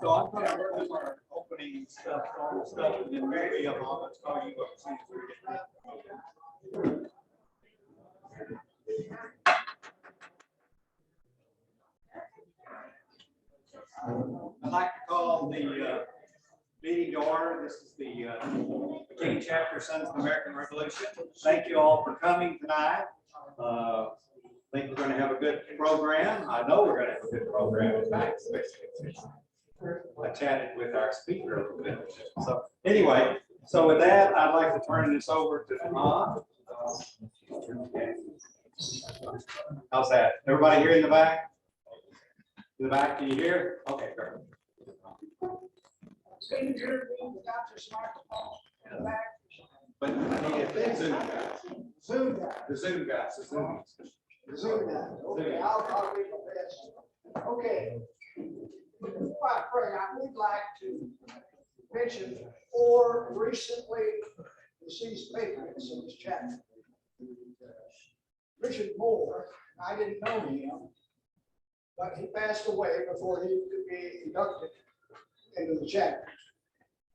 So I'm going to work with our opening stuff, normal stuff, and then maybe a moment, call you up. See if we get that. I'd like to call the meeting to order. This is the McKinney Chapter Sons of the American Revolution. Thank you all for coming tonight. I think we're going to have a good program. I know we're going to have a good program tonight, especially. I chatted with our speaker a little bit. So anyway, so with that, I'd like to turn this over to Tom. How's that? Everybody here in the back? In the back, can you hear? Okay, perfect. But I need a Zoom guys. Zoom guys. The Zoom guys. The Zoom guys. The Zoom guys. Okay, I'll do my best. Okay. Before I pray, I would like to mention 4 recently deceased patrons in this chapter. Richard Moore, I didn't know him, but he passed away before he could be inducted into the chapter.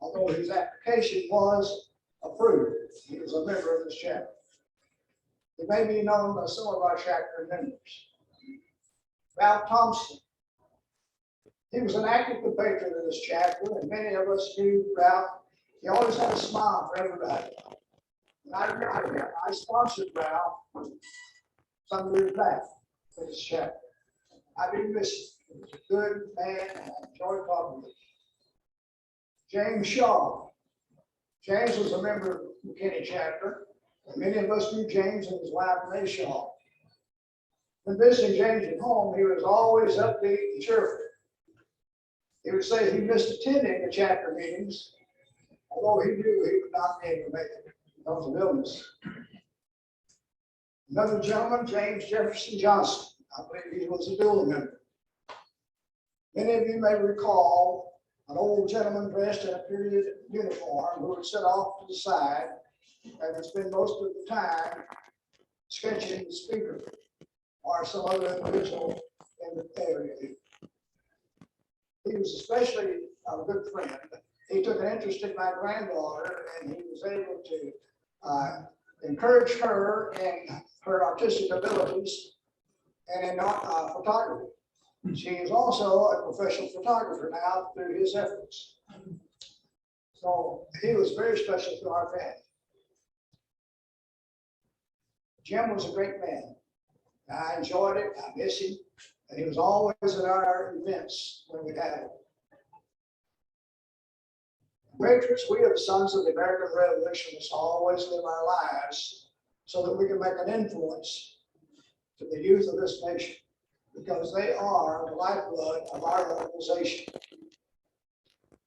Although his application was approved, he was a member of this chapter. He may be known by some of our chapter members. Ralph Thompson. He was an active patron of this chapter, and many of us knew Ralph. He always had a smile for everybody. And I sponsored Ralph some years back for this chapter. I do miss him. He was a good man, and I enjoyed talking with him. James Shaw. James was a member of the McKinney chapter, and many of us knew James and his wife, May Shaw. When visiting James at home, he was always upbeat and cheerful. He would say he missed attending the chapter meetings, although he knew he would not be able to make it because of illness. Another gentleman, James Jefferson Johnson, I believe he was a dual member. Many of you may recall an old gentleman dressed in a period uniform who would sit off to the side and would spend most of the time sketching the speaker or some other individual in the area. He was especially a good friend. He took an interest in my granddaughter, and he was able to encourage her in her artistic abilities and in photography. She is also a professional photographer now through his efforts. So he was very special to our family. Jim was a great man. I enjoyed it. I miss him. And he was always at our events when we had it. Patriots, we are the sons of the American Revolution, must always live our lives so that we can make an influence to the youth of this nation, because they are the lifeblood of our organization.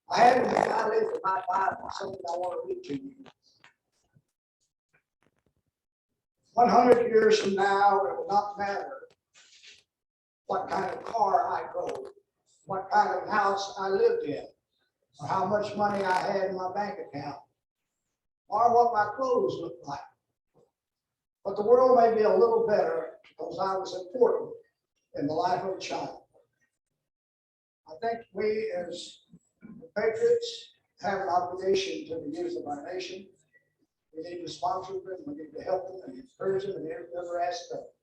I have in the highlight of my Bible something I want to read to you. 100 years from now, it will not matter what kind of car I drove, what kind of house I lived in, or how much money I had in my bank account, or what my clothes looked like. But the world may be a little better because I was important in the life of a child. I think we as patriots have an obligation to the youth of our nation. We need to sponsor them, we need to help them and encourage them in every aspect.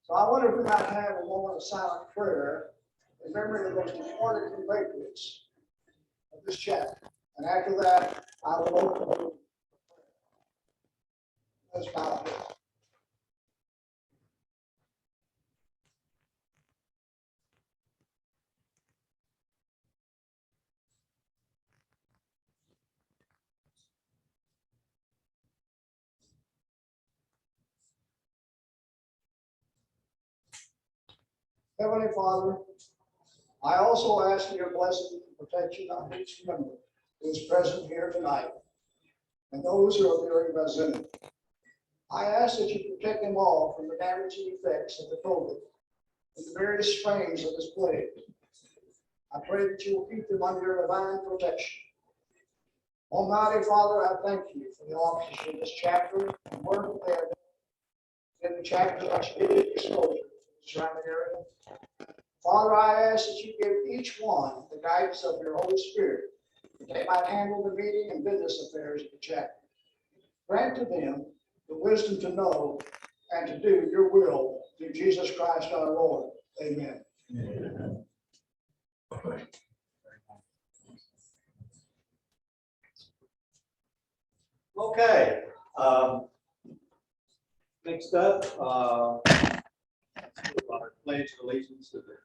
So I wonder if we might have a moment of silent prayer in memory of those important compatriots of this chapter. And after that, I will open the room. Let's bow our heads. Heavenly Father, I also ask for your blessing and protection on each member who is present here tonight and those who are being represented. I ask that you protect them all from the damaging effects of the COVID and the various strains of this plague. I pray that you will keep them under your divine protection. Almighty Father, I thank you for the officers in this chapter and work that they have done in the chapter that you did exposure to the surrounding area. Father, I ask that you give each one the guidance of your Holy Spirit, that they might handle the meeting and business affairs of the chapter. Grant to them the wisdom to know and to do your will through Jesus Christ our Lord. Amen. Amen. Okay. Next up, our pledge of allegiance to the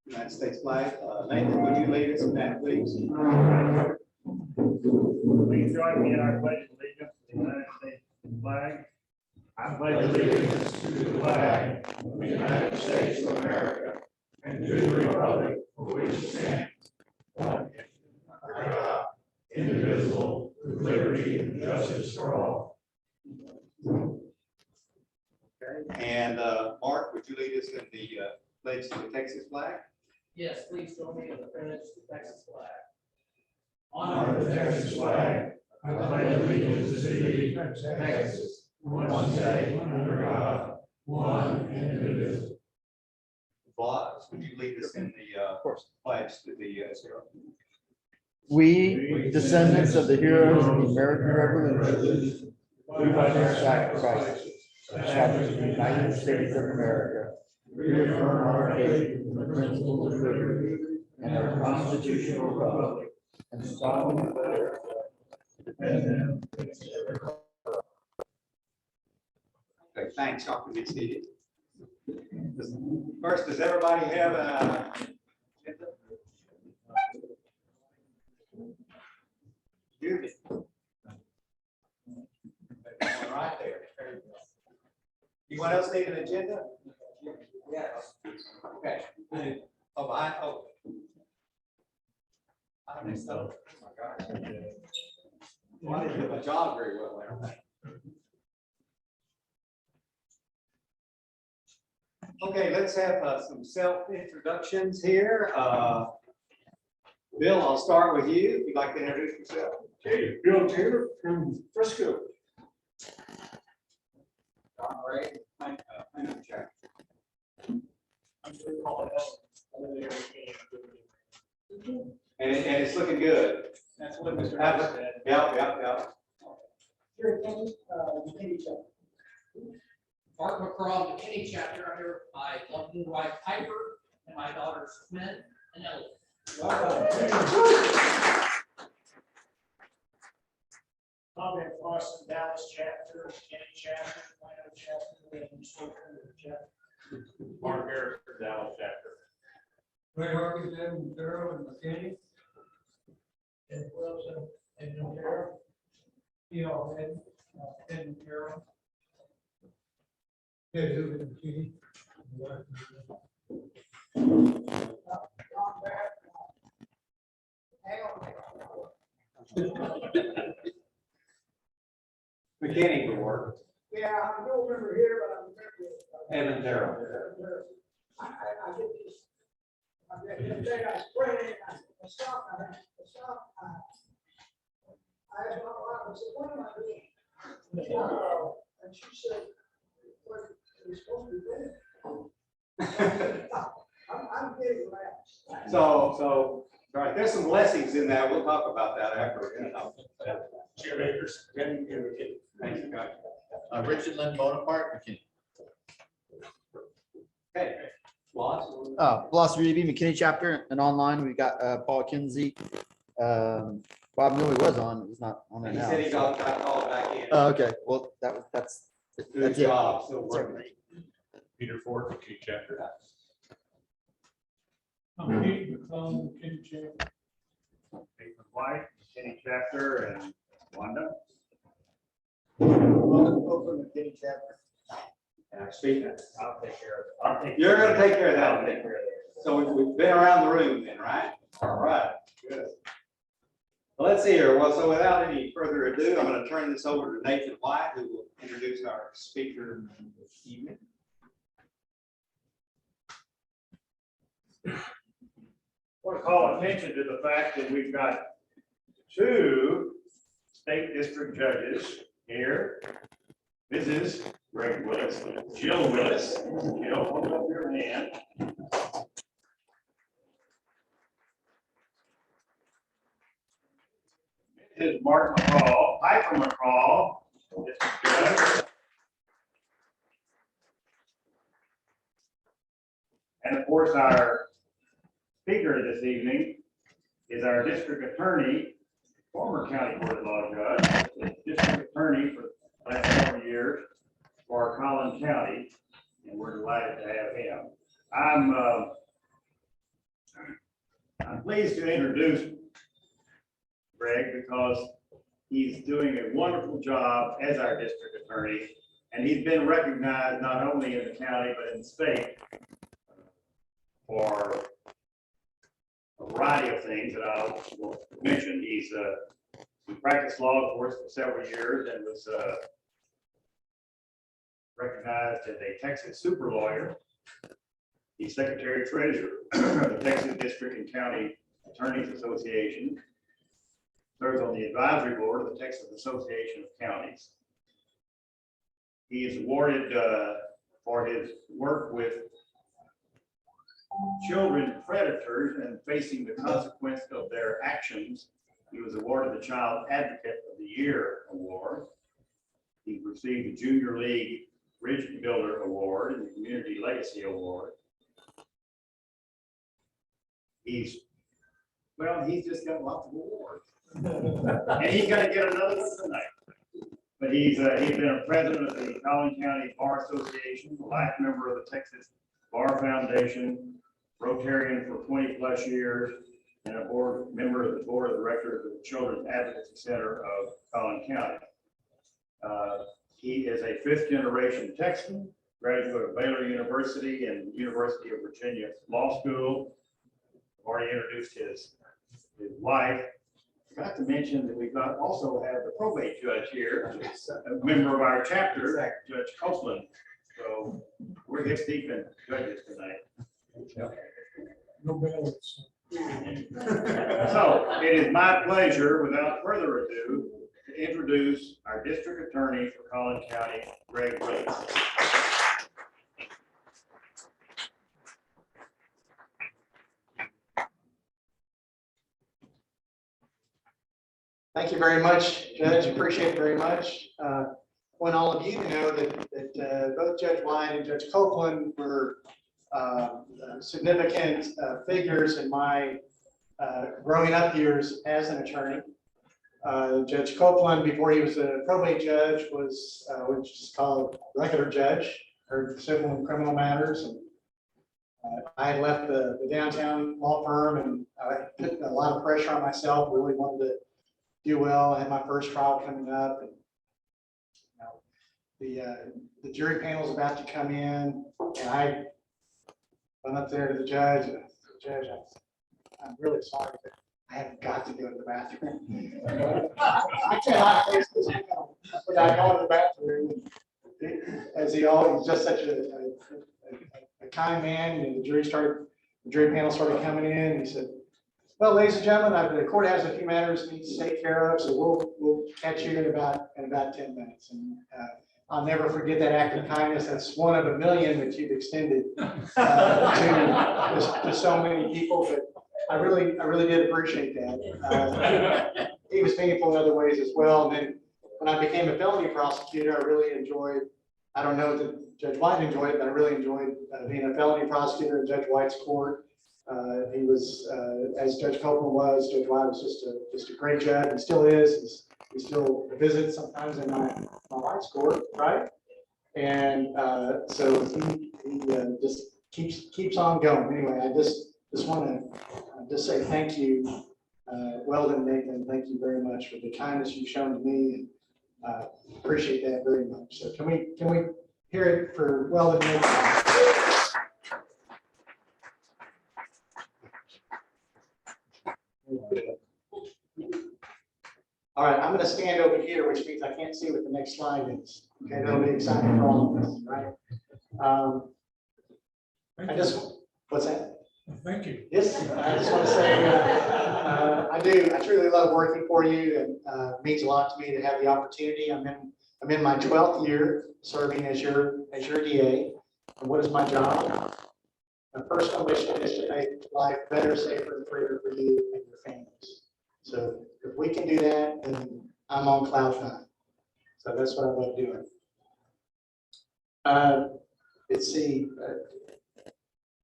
United States flag. Nathan, would you lead us in that, please? Please join me in our pledge of allegiance to the United States flag. I pledge allegiance to the flag of the United States of America and to the republic for which it stands, one nation, under God, indivisible, with liberty and justice for all. Okay. And Mark, would you lead us in the pledge to the Texas flag? Yes, please join me in the pledge to the Texas flag. Honor the Texas flag. I pledge allegiance to thee, Texas, one state, under God, one indivisible. Voss, would you lead us in the pledge to the We, descendants of the heroes of the American Revolution, who by their sacrifices established the United States of America, reaffirm our faith in the principles of liberty and our constitutional republic, and solemnly declare to defend them against every Okay, thanks. Y'all can get seated. First, does everybody have a agenda? Judy. Right there. There you go. Anyone else need an agenda? Yes. Okay. Oh, behind, oh. I messed up. Oh my gosh. Well, I didn't do my job very well there. Okay, let's have some self-introductions here. Bill, I'll start with you. If you'd like to introduce yourself. Okay, Bill Taylor from Frisco. John Ray, planning check. And it's looking good. That's what Mr. Harris said. Yeah. Here at McKinney chapter. Mark McCraw, McKinney chapter. I'm here with my lovely wife Piper and my daughters Quinn and Ellie. I'm in Austin, Dallas chapter, Kenny chapter, Plano chapter, and Stoker chapter. Mark Harris, Dallas chapter. Ray Harkins, Evan Darrell, and McKinney. And Wilson, and Darrell. He all had, and Darrell. Yeah, who was McKinney? McKinney will work. Yeah, I don't remember here, but I remember. Evan Darrell. I get this. The day I was praying, I stopped. I asked my wife, I said, what am I doing? And she said, what are you supposed to be doing? I'm getting relaxed. So, all right, there's some blessings in that. We'll talk about that after. Chair Bakers. Thank you, guys. Richard Lynn Bonaparte, McKinney. Okay. Lots. Velocity Review, McKinney chapter, and online we've got Paul Kinsey. Bob Miller was on, he's not on there He now. said he got called back in. Oh, okay, well, that's Good it. job. Still That's working. everything. Peter Ford, McKinney chapter. I'm Pete McClellan, McKinney chapter. Nathan White, McKinney chapter, and Wanda. McKinney chapter. Speaking. I'll take care of it. You're gonna take care of that. I'll take care of it. So we've been around the room then, right? All right, good. Well, let's see here. Well, so without any further ado, I'm going to turn this over to Nathan White, who will introduce our speaker this evening. I want to call attention to the fact that we've got 2 state district judges here. Mrs. Greg Willis, Jill Willis. Jill, hold up your hand. is Mark McCall, Piper McCall. District Judge. And of course, our speaker this evening is our district attorney, former county court of law judge, district attorney for the last several years for Collin County, and we're delighted to have him. I'm pleased to introduce Greg because he's doing a wonderful job as our district attorney, and he's been recognized not only in the county but in the state for a variety of things that I will mention. He practiced law, of course, for several years and was recognized as a Texas super lawyer. He's secretary treasurer of the Texas District and County Attorneys Association. Serves on the advisory board of the Texas Association of Counties. He is awarded for his work with children predators and facing the consequence of their actions. He was awarded the Child Advocate of the Year award. He received the Junior League Bridge Builder Award and the Community Legacy Award. He's just got lots of awards. And he's going to get another one tonight. But he's been a president of the Collin County Bar Association, a life member of the Texas Bar Foundation, Rotarian for 20+ years, and a member of the board of directors of the Children's Advocacy Center of Collin County. He is a 5th generation Texan, graduate of Baylor University and University of Virginia Law School. I've already introduced his wife. I forgot to mention that we've also have the probate judge here, a member of our chapter, Judge Collin. So we're hip deep in judges tonight. No balance. So it is my pleasure, without further ado, to introduce our district attorney for Collin County, Greg Willis. Thank you very much, Judge. Appreciate it very much. I want all of you to know that both Judge White and Judge Copeland were significant figures in my growing up years as an attorney. Judge Copeland, before he was a probate judge, was which is called regular judge, heard civil and criminal matters. And I had left the downtown law firm, and I put a lot of pressure on myself. Really wanted to do well. I had my first trial coming up, and the jury panel is about to come in, and I went up there to the judge. And I said, Judge, I'm really sorry, but I have got to go to the bathroom. I cannot face this without going to the bathroom. As he always, just such a kind man, and the jury panel started coming in, and he said, well, ladies and gentlemen, the court has a few matters it needs to take care of, so we'll catch you in about 10 minutes. And I'll never forget that act of kindness. That's one of a million that you've extended to so many people. But I really did appreciate that. He was painful in other ways as well. And then when I became a felony prosecutor, I really enjoyed. I don't know that Judge White enjoyed it, but I really enjoyed being a felony prosecutor in Judge White's court. He was, as Judge Copeland was, Judge White was just a great judge, and still is. He still visits sometimes in my wife's court, right? And so he just keeps on going. Anyway, I just want to just say thank you, Weldon, Nathan. Thank you very much for the kindness you've shown to me, and appreciate that very much. So can we hear it for Weldon, Nathan? All right, I'm going to stand over here, which means I can't see what the next slide is. Okay, that'll be exciting for all of us, right? What's that? Thank you. Yes, I just want to say, I truly love working for you, and it means a lot to me to have the opportunity. I'm in my 12th year serving as your DA. And what is my job? My personal mission is to make life better, safer, and freer for you and your families. So if we can do that, then I'm on cloud nine. So that's what I love doing. Let's see,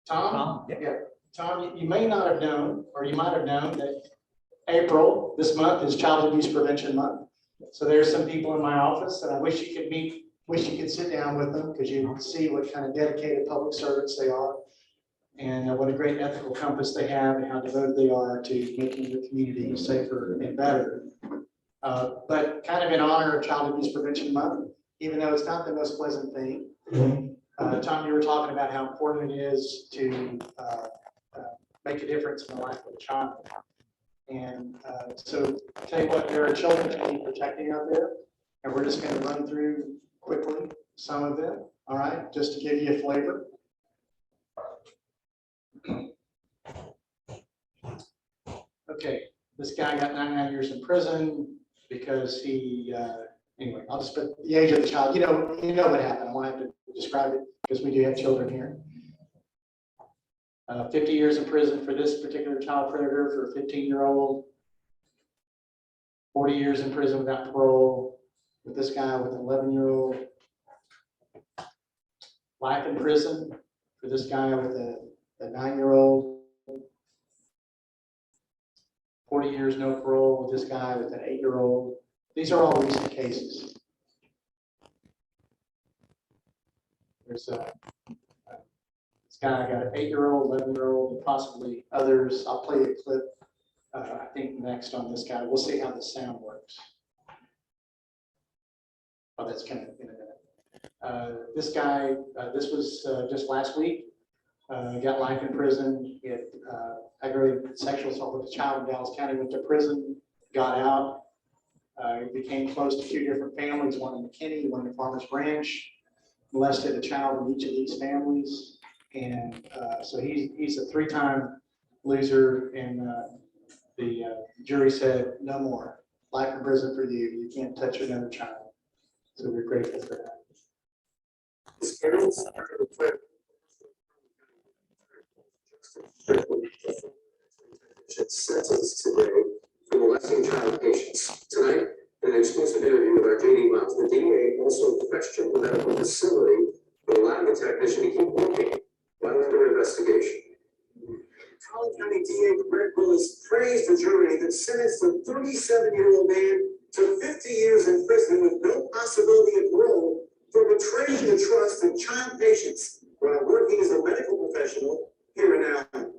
Tom? Yeah, Tom, you may not have known, or you might have known that April, this month, is Child Abuse Prevention Month. So there's some people in my office that I wish you could meet, wish you could sit down with them, because you can see what kind of dedicated public servants they are, and what a great ethical compass they have, and how devoted they are to making the community safer and better. But kind of in honor of Child Abuse Prevention Month, even though it's not the most pleasant thing, Tom, you were talking about how important it is to make a difference in the life of a child. And so tell you what, there are children to be protecting out there, and we're just going to run through quickly some of them, all right, just to give you a flavor. Okay, this guy got 99 years in prison because he, anyway, I'll just put the age of the child. You know what happened. I won't have to describe it because we do have children here. 50 years in prison for this particular child predator for a 15-year-old. 40 years in prison without parole with this guy with an 11-year-old. Life in prison for this guy with a 9-year-old. 40 years no parole with this guy with an 8-year-old. These are all recent cases. There's this guy got an 8-year-old, 11-year-old, and possibly others. I'll play a clip, I think, next on this guy. We'll see how the sound works. Oh, that's coming in a minute. This guy, this was just last week. Got life in prison. He had aggravated sexual assault with a child in Dallas County, went to prison, got out. He became close to 2 different families, one in McKinney, one in Farmers Branch, molested a child in each of these families. And so he's a 3-time loser, and the jury said, no more, life in prison for you. You can't touch another child. So we're grateful for that. Sentence today for molesting child patients. Tonight, in an exclusive interview with our JD Mouse, the DA also questioned the medical facility for allowing the technician to keep working while under investigation. Collin County DA Willis praised the jury that sentenced a 37-year-old man to 50 years in prison with no possibility of parole for betraying the trust of child patients while working as a medical professional here in Allen.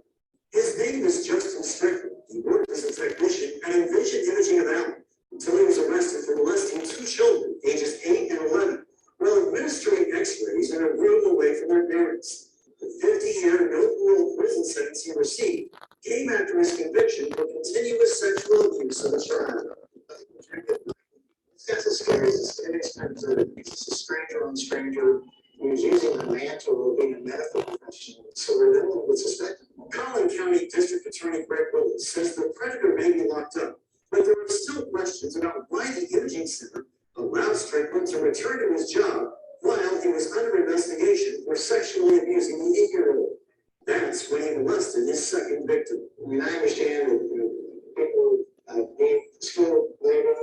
His name is Justin Strickland. He worked as a technician at Envision Imaging of Allen until he was arrested for molesting 2 children, ages 8 and 11, while administering x-rays in a room away from their parents. The 50-year no-parole prison sentence he received came after his conviction for continuous sexual abuse of a child. That's as scary as it's a stranger on stranger. He was using the mantle of being a medical professional, so no one would suspect him. Collin County District Attorney Greg Willis says the predator may be locked up, but there are still questions about why the imaging center allowed Strickland to return to his job while he was under investigation for sexually abusing the 8-year-old. That's when he molested his second victim. I mean, I understand that people need skilled labor.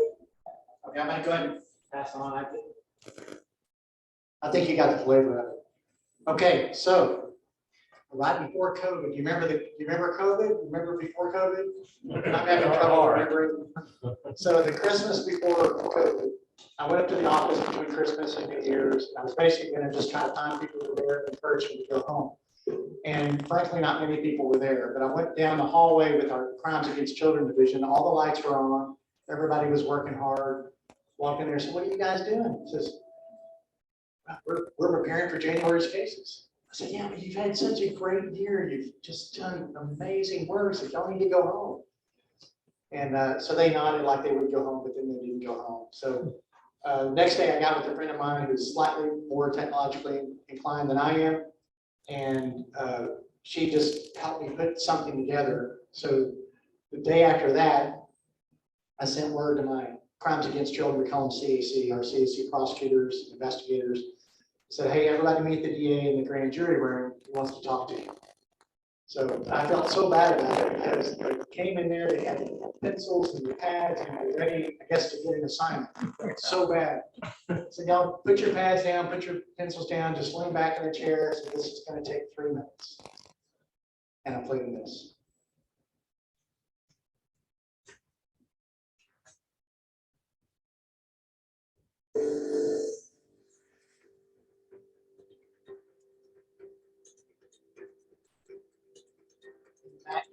Okay, I'm going to go ahead and pass on. I think you got the flavor of it. Okay, so right before COVID, you remember COVID? Remember before COVID? I'm having trouble remembering. So the Christmas before COVID, I went up to the office between Christmas and New Year's. I was basically going to just try to find people who were there and encourage them to go home. And frankly, not many people were there, but I went down the hallway with our Crimes Against Children division. All the lights were on. Everybody was working hard. Walked in there and said, what are you guys doing? He says, we're preparing for January's cases. I said, yeah, but you've had such a great year. You've just done amazing work. So y'all need to go home. And so they nodded like they would go home, but then they didn't go home. So next day I got with a friend of mine who's slightly more technologically inclined than I am. And she just helped me put something together. So the day after that, I sent word to my Crimes Against Children, we call them CAC, our CAC prosecutors, investigators, said, hey, everybody meet the DA in the grand jury room. He wants to talk to you. So I felt so bad about it because they came in there, they had pencils and pads and they were ready, I guess, to get an assignment. So bad. So y'all put your pads down, put your pencils down, just lean back in the chair. So this is going to take 3 minutes. And I played this.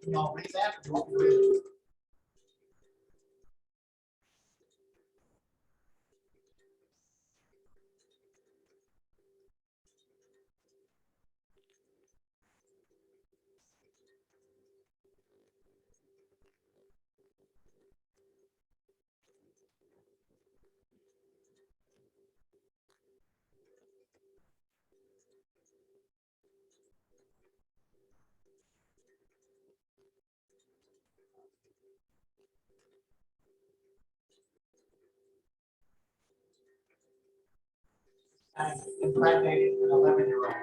Can y'all read that? Or do you want me to read it? I impregnated an 11-year-old.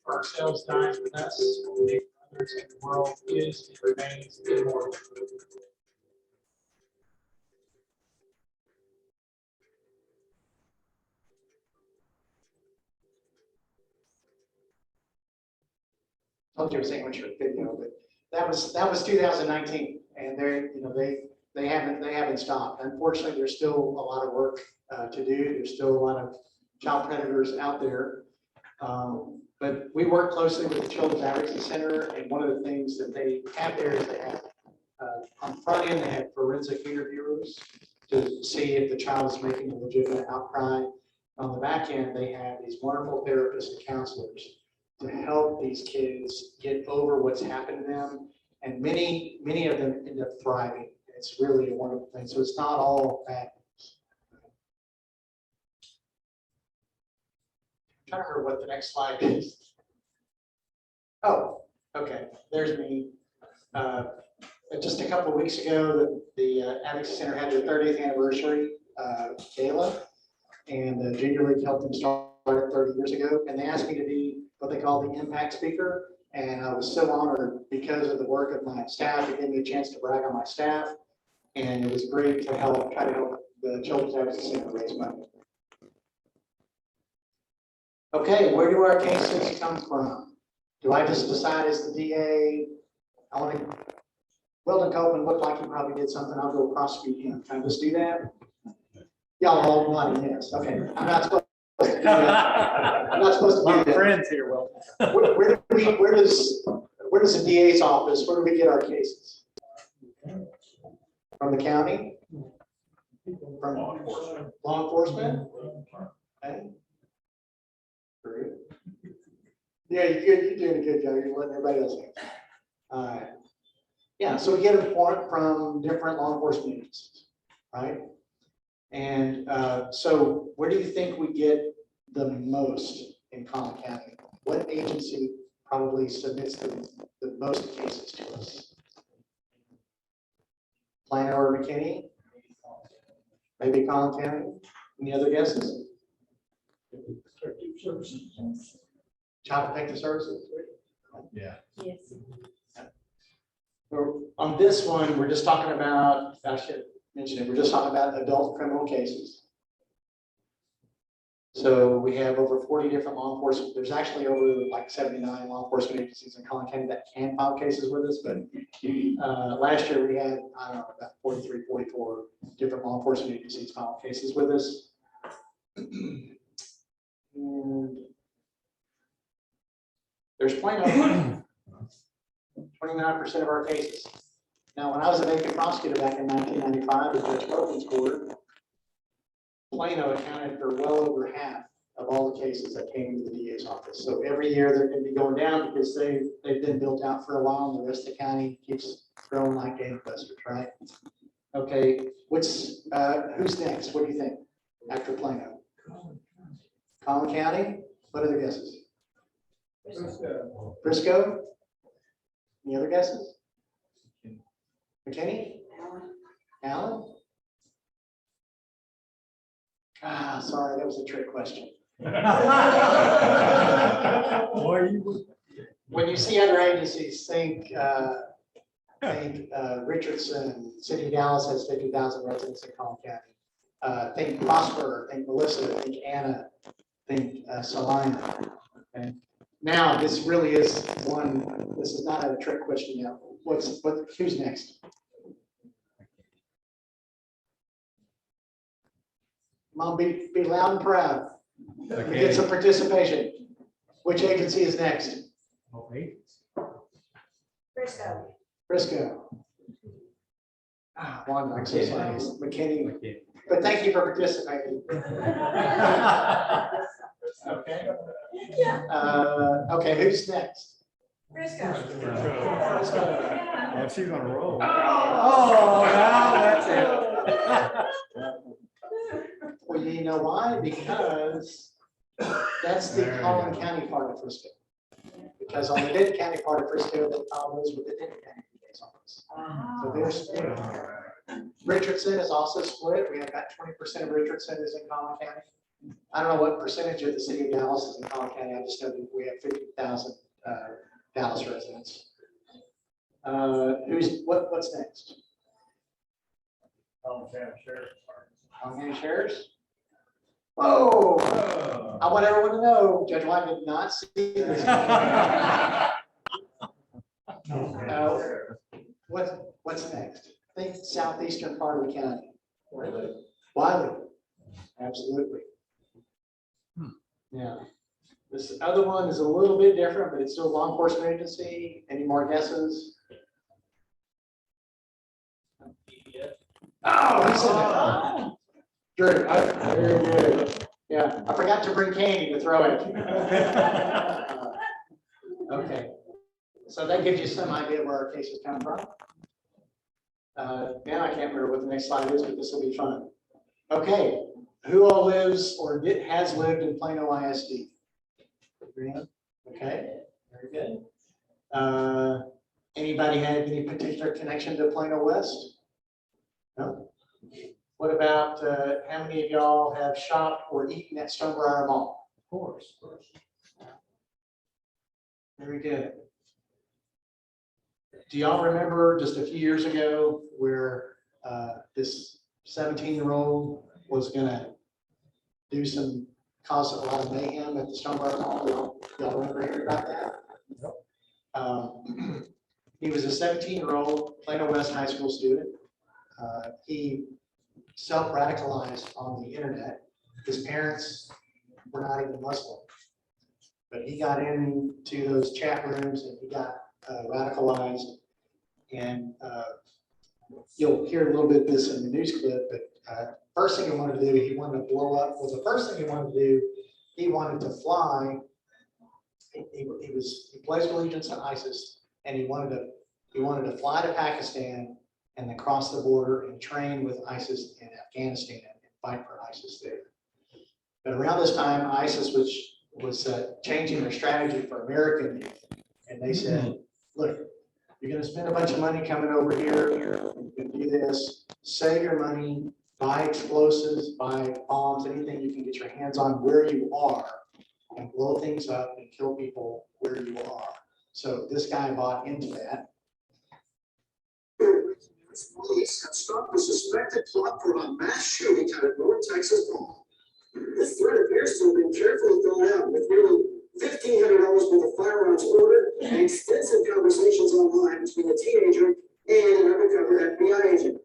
Ourselves dies with us, the others in the world is and remains immortal. I told you I was saying your video, but that was 2019, and they haven't stopped. Unfortunately, there's still a lot of work to do. There's still a lot of child predators out there. But we work closely with the Children's Advocacy Center, and one of the things that they have there is they have, on the front end, they have forensic interviewers to see if the child is making a legitimate outcry. On the back end, they have these wonderful therapists and counselors to help these kids get over what's happened to them. And many of them end up thriving. It's really a wonderful thing. So it's not all bad. I'm trying to remember what the next slide is. Oh, okay. There's me. Just a couple of weeks ago, the Advocacy Center had their 30th anniversary gala, and Junior League helped them start it 30 years ago. And they asked me to be what they call the impact speaker. And I was so honored because of the work of my staff. It gave me a chance to brag on my staff. And it was great to try to help the Children's Advocacy Center raise money. Okay, where do our cases come from? Do I just decide as the DA, I want to, Weldon Copeland looked like he probably did something, I'll go prosecute him. Can I just do that? Y'all are all nodding yes. Okay, I'm not supposed to do that. I'm not supposed to do that. Friends here, Will. Where does the DA's office, where do we get our cases? From the county? From law enforcement? Okay. Very good. Yeah, you're doing a good job. You're letting everybody else know. Yeah, so we get a report from different law enforcement agencies, right? And so where do you think we get the most in Collin County? What agency probably submits the most cases to us? Plano or McKinney? Maybe Collin County? Any other guesses? Child Protective Services? Yeah. Yes. On this one, we're just talking about, I should mention it, we're just talking about adult criminal cases. So we have over 40 different law enforcement, there's actually over like 79 law enforcement agencies in Collin County that can file cases with us, but last year we had, I don't know, about 43, 44 different law enforcement agencies file cases with us. And there's Plano, 29% of our cases. Now, when I was a vacant prosecutor back in 1995 at Judge Logan's court, Plano accounted for well over half of all the cases that came into the DA's office. So every year they're going to be going down because they've been built out for a while and the rest of the county keeps growing like gangbusters, right? Okay, who's next? What do you think after Plano? Collin County? What other guesses? Briscoe? Any other guesses? McKinney? Allen? Ah, sorry, that was a trick question. When you see other agencies, think Richardson, City of Dallas has 50,000 residents in Collin County. Think Prosper, think Melissa, think Anna, think Salina. Okay. Now, this really is one, this is not a trick question now. Who's next? Come on, be loud and proud. Get some participation. Which agency is next? Briscoe. Briscoe. Ah, one, I'm so sorry, it's McKinney. But thank you for participating. Okay. Okay, who's next? Briscoe. Oh, she's on a roll. Oh, now that's it. Well, you know why? Because that's the Collin County part of Frisco. Because on the Denton County part of Frisco, they file those with the Denton County DA's office. So they're split. Richardson is also split. We have about 20% of Richardson is in Collin County. I don't know what percentage of the city of Dallas is in Collin County. I just know that we have 50,000 Dallas residents. What's next? Collin County Sheriff's Collin County Sheriff's? Whoa! I want everyone to know, Judge White did not see this. What's next? Think southeastern part of the county. Wiley. Absolutely. Yeah. This other one is a little bit different, but it's still a law enforcement agency. Any more guesses? Oh, he said it. Drew, very good. Yeah, I forgot to bring candy to throw it. Okay. So that gives you some idea where our cases come from. Now I can't remember what the next slide is, but this will be fun. Okay, who all lives or has lived in Plano ISD? Okay, very good. Anybody have any particular connection to Plano West? No? What about how many of y'all have shopped or eaten at Stonebriar Mall? Of course. Very good. Do y'all remember just a few years ago where this 17-year-old was gonna cause a lot of mayhem at the Stonebriar Mall? Y'all remember hearing about that? He was a 17-year-old Plano West High School student. He self-radicalized on the internet. His parents were not even Muslim, but he got into those chat rooms and he got radicalized. And you'll hear a little bit of this in the news clip, but first thing he wanted to do, he wanted to blow up. Well, the first thing he wanted to do, he wanted to fly. He pledged allegiance to ISIS, and he wanted to fly to Pakistan and then cross the border and train with ISIS in Afghanistan and fight for ISIS there. But around this time, ISIS was changing their strategy for American youth. And they said, look, you're gonna spend a bunch of money coming over here, you're gonna do this, save your money, buy explosives, buy bombs, anything you can get your hands on where you are, and blow things up and kill people where you are. So this guy bought into that. Police have stopped a suspected plot for a mass shooting at a North Texas mall. This threat appears to have been carefully thought out, with nearly $1,500 worth of firearms ordered and extensive conversations online between the teenager and an undercover FBI agent.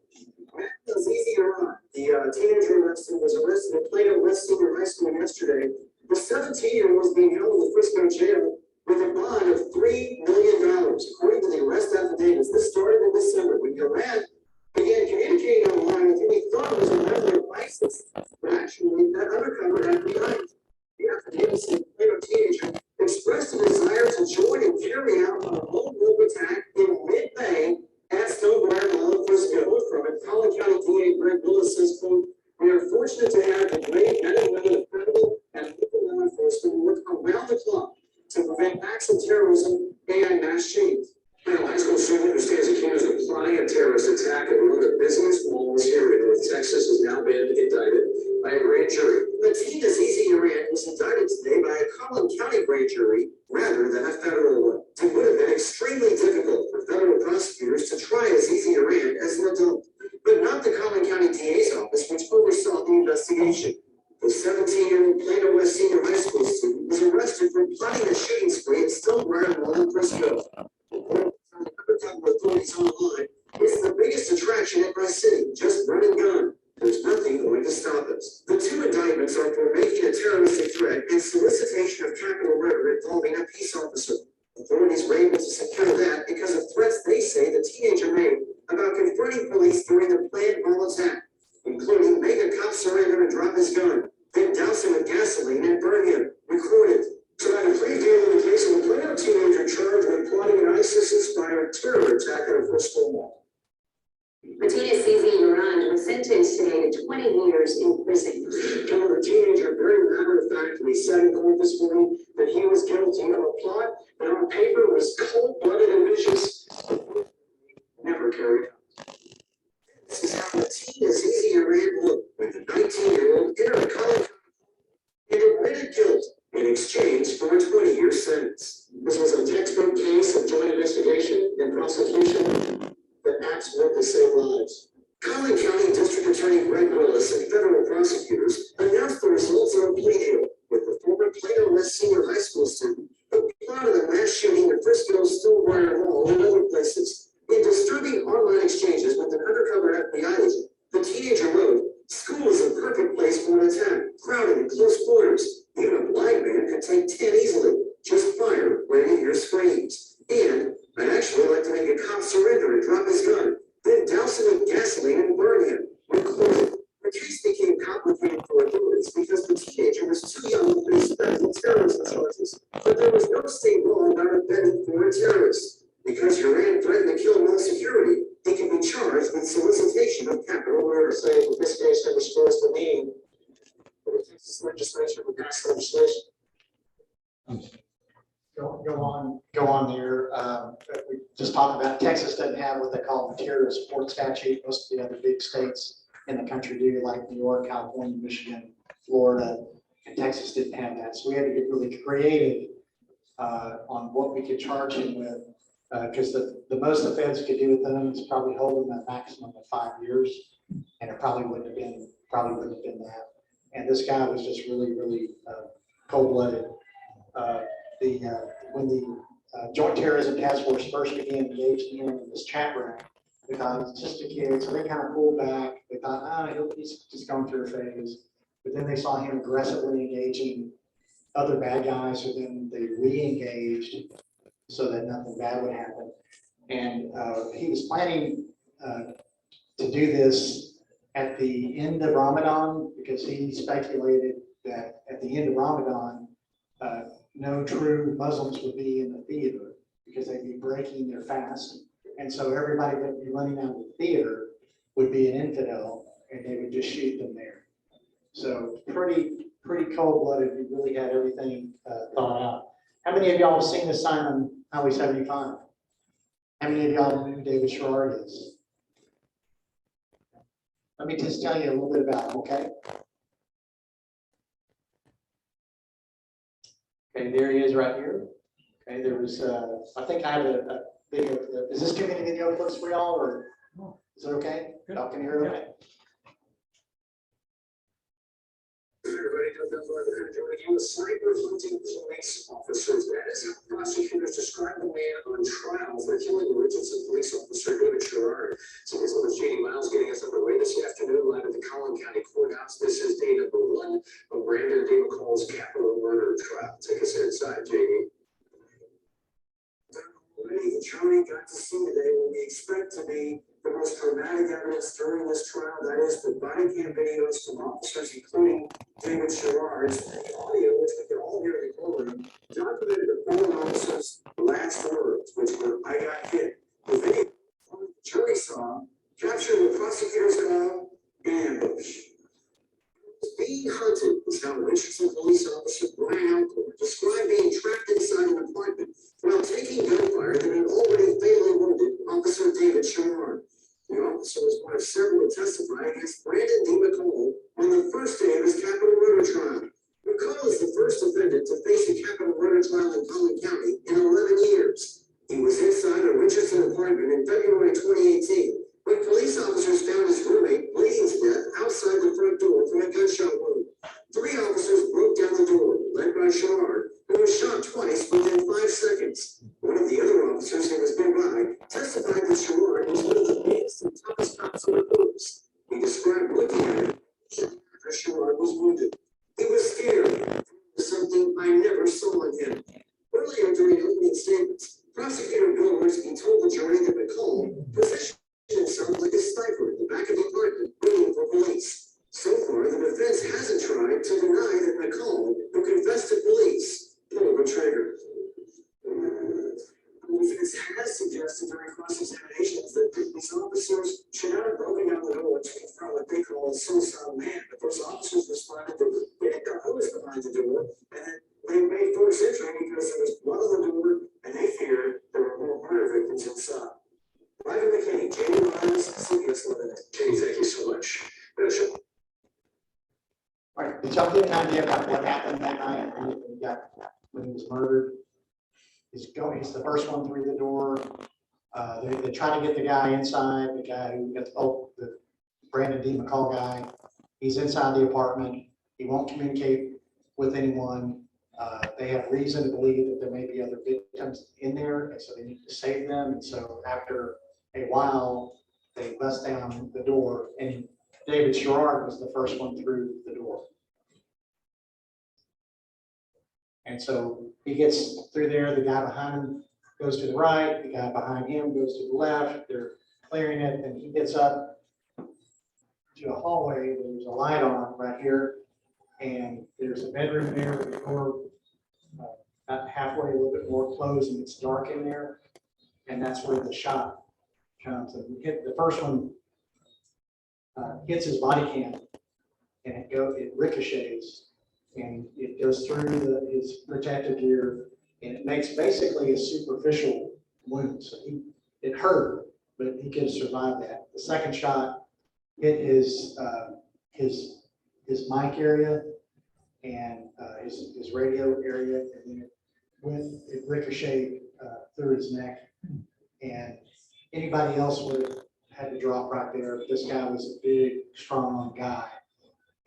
Azizi Iran, the teenager arrested, was arrested at Plano West Senior High School yesterday. The 17-year-old was being held in the Frisco jail with a bond of $3 million, according to the arrest affidavits. This started in December when Iran began communicating online with whom he thought was a member of ISIS, but actually that undercover FBI. The affidavit said the Plano teenager expressed a desire to join and carry out a lone wolf attack in mid-May at Stonebriar Mall in Frisco. From it, Collin County DA Greg Willis says, quote, "We are fortunate to have the great men and women of federal and local law enforcement who work around the clock to prevent acts of terrorism and mass shootings." Now, high school student who stands accused of plotting a terrorist attack at one of the busiest malls here in North Texas has now been indicted by a grand jury. The teen Azizi Iran was indicted today by a Collin County grand jury rather than a federal one. It would have been extremely difficult for federal prosecutors to try Azizi Iran as an adult, but not the Collin County DA's office, which oversaw the investigation. The 17-year-old Plano West Senior High School student was arrested for plotting a shooting spree at Stonebriar Mall in Frisco. Undercover authorities online, it's the biggest attraction in my city, just run and gun. There's nothing going to stop us. The two indictments are for making a terroristic threat and solicitation of capital murder involving a peace officer. Authorities were able to secure that because of threats they say the teenager made about confronting police during the planned mall attack, including make a cop surrender and drop his gun, then douse him with gasoline and burn him. Recorded. Tonight, a plea deal in the case of a Plano teenager charged with plotting an ISIS-inspired terror attack at a Frisco mall. Azizi Iran was sentenced today to 20 years in prison. The teenager very matter-of-factly said in court this morning that he was guilty of a plot that on paper was cold-blooded and vicious, never carried out. This is how the teen Azizi Iran looked when the 19-year-old entered college and admitted guilt in exchange for a 20-year sentence. This was a textbook case of joint investigation and prosecution that acts work to save lives. Collin County District Attorney Greg Willis and federal prosecutors announced the results of a plea deal with the former Plano West Senior High School student who plotted a mass shooting at Frisco's Stonebriar Mall and other places. In disturbing online exchanges with an undercover FBI agent, the teenager wrote, "School is a perfect place for an attack, crowded in close quarters. Even a blind man could take 10 easily. Just fire when he hears screams. And I'd actually like to make a cop surrender and drop his gun, then douse him with gasoline and burn him." Recorded. The case became complicated for authorities because the teenager was too young to face federal terrorism charges, but there was no state law about abetting foreign terrorists. Because Iran threatened to kill mall security, he can be charged with solicitation of capital murder. Say that this case underscores the need for the Texas legislature to pass legislation. Go on there. We just talked about Texas doesn't have what they call a terrorist support statute. Most of the other big states in the country do, like New York, California, Michigan, Florida, and Texas didn't have that. So we had to get really creative on what we could charge him with, because the most the feds could do with them is probably hold them a maximum of 5 years, and it probably wouldn't have been that. And this guy was just really cold-blooded. When the Joint Terrorism Task Force first began engaging him in this chat room, they thought he's just a kid, so they kind of pulled back. They thought, he's just going through a phase. But then they saw him aggressively engaging other bad guys, so then they re-engaged so that nothing bad would happen. And he was planning to do this at the end of Ramadan, because he speculated that at the end of Ramadan, no true Muslims would be in the theater because they'd be breaking their fast. And so everybody that would be running out of the theater would be an infidel, and they would just shoot them there. So pretty cold-blooded. We really had everything thought out. How many of y'all have seen this sign on Highway 75? How many of y'all know who David Sherrard is? Let me just tell you a little bit about him, okay? Okay, there he is right here. Okay, there was, I think I have a video. Is this too many video clips for y'all, or is it okay? Y'all can hear it okay? Everybody know that we're joining you with sniper hunting police officers. That is how prosecutors describe the man on trial for killing Richardson police officer David Sherrard. So this is JD Miles getting us underway this afternoon live at the Collin County Courthouse. This is day number 1 of Brandon D. McCall's capital murder trial. Take us inside, JD. The jury got to see today what we expect to be the most dramatic evidence during this trial. That is the body cam videos from officers, including David Sherrard's audio, which we can all hear in the courtroom, documented the fallen officer's last words, which were, "I got hit." The video the jury saw captured what prosecutors call an ambush. Being hunted is how Richardson police officer Brian Alcorn described being trapped inside an apartment while taking gunfire that had already fatally wounded Officer David Sherrard. The officer was one of several to testify against Brandon D. McCall on the first day of his capital murder trial. McCall is the first defendant to face a capital murder trial in Collin County in 11 years. He was inside a Richardson apartment in February 2018 when police officers found his roommate bleeding to death outside the front door from a gunshot wound. 3 officers broke down the door, led by Sherrard, who was shot twice within 5 seconds. One of the other officers who was nearby testified that Sherrard was one of the biggest and toughest cops on the force. He described looking at him after Sherrard was wounded. He was scared. It was something I never saw in him. Earlier during opening statements, Prosecutor Bill Risky told the jury that McCall positioned himself like a sniper in the back of the apartment, waiting for police. So far, the defense hasn't tried to deny that McCall, who confessed to police, pulled the trigger. The defense has suggested during cross-examinations that these officers should not have broken down the door to confront what they call a suicidal man. But those officers responded that they didn't know who was behind the door, and that they made forced entry because there was blood on the door, and they feared there were more murder victims inside. Live in McKinney, JD Miles, CBS 11. JD, thank you so much. Bishop. All right, did y'all get an idea about what happened that night when he was murdered? He's the first one through the door. They try to get the guy inside, the guy who got the Brandon D. McCall guy. He's inside the apartment. He won't communicate with anyone. They have reason to believe that there may be other victims in there, and so they need to save them. And so after a while, they bust down the door, and David Sherrard was the first one through the door. And so he gets through there, the guy behind him goes to the right, the guy behind him goes to the left, they're clearing it, and he gets up to a hallway, there's a light on right here, and there's a bedroom there, the door about halfway, a little bit more closed, and it's dark in there, and that's where the shot comes. And we hit the first one, hits his body cam, and it ricochets, and it goes through his protective gear, and it makes basically a superficial wound. So it hurt, but he could have survived that. The second shot hit his mic area and his radio area, and then it ricocheted through his neck. And anybody else would have had to drop right there. This guy was a big, strong guy.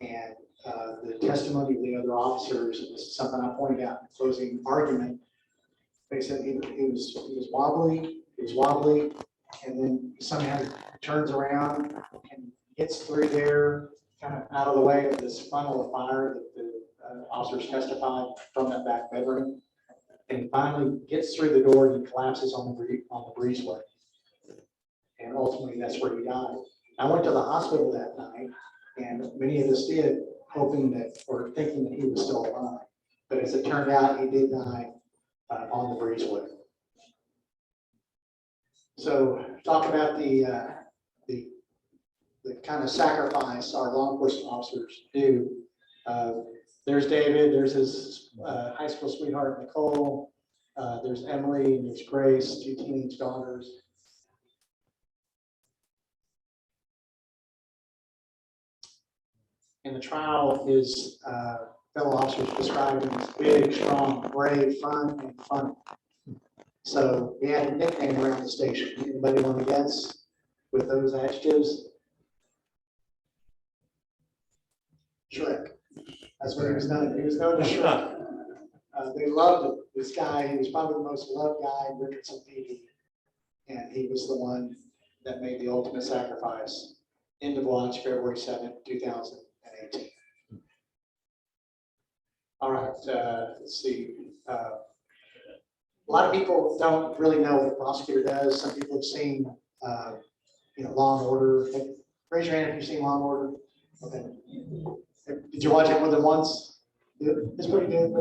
And the testimony of the other officers, this is something I pointed out in the closing argument. They said he was wobbly, and then somehow he turns around and gets through there, kind of out of the way of this funnel of fire that the officers testified from that back bedroom. And he finally gets through the door and he collapses on the breezeway. And ultimately, that's where he died. I went to the hospital that night, and many of us did, hoping that, or thinking that he was still alive. But as it turned out, he did die on the breezeway. So talk about the kind of sacrifice our law enforcement officers do. There's David, there's his high school sweetheart, Nicole. There's Emily, and there's Grace, 2 teenage daughters. And the trial is fellow officers described him as big, strong, brave, fun, and funny. So we had a nickname around the station. Anybody want to guess with those adjectives? Shrek. That's what he was known. He was known as Shrek. They loved this guy. He was probably the most loved guy in Richardson PD. And he was the one that made the ultimate sacrifice. End of watch, February 7th, 2018. All right, let's see. A lot of people don't really know what a prosecutor does. Some people have seen, Law and Order. Raise your hand if you've seen Law and Order. Okay. Did you watch it more than once? It's pretty good.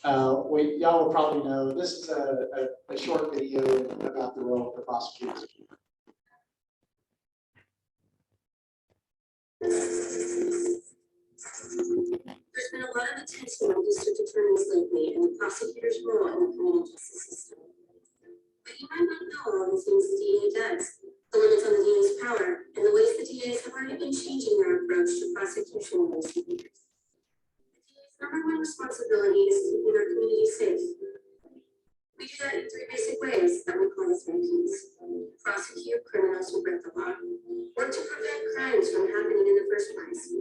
Y'all will probably know, this is a short video about the role of the prosecutors. There's been a lot of attention on district attorneys lately and the prosecutor's role in the criminal justice system. But you might not know all the things the DA does, the limits on the DA's power, and the ways the DAs have already been changing their approach to prosecution in recent years. The DA's #1 responsibility is keeping our community safe. We do that in 3 basic ways that we call the 3 Ps. Prosecute criminals who break the law, work to prevent crimes from happening in the first place,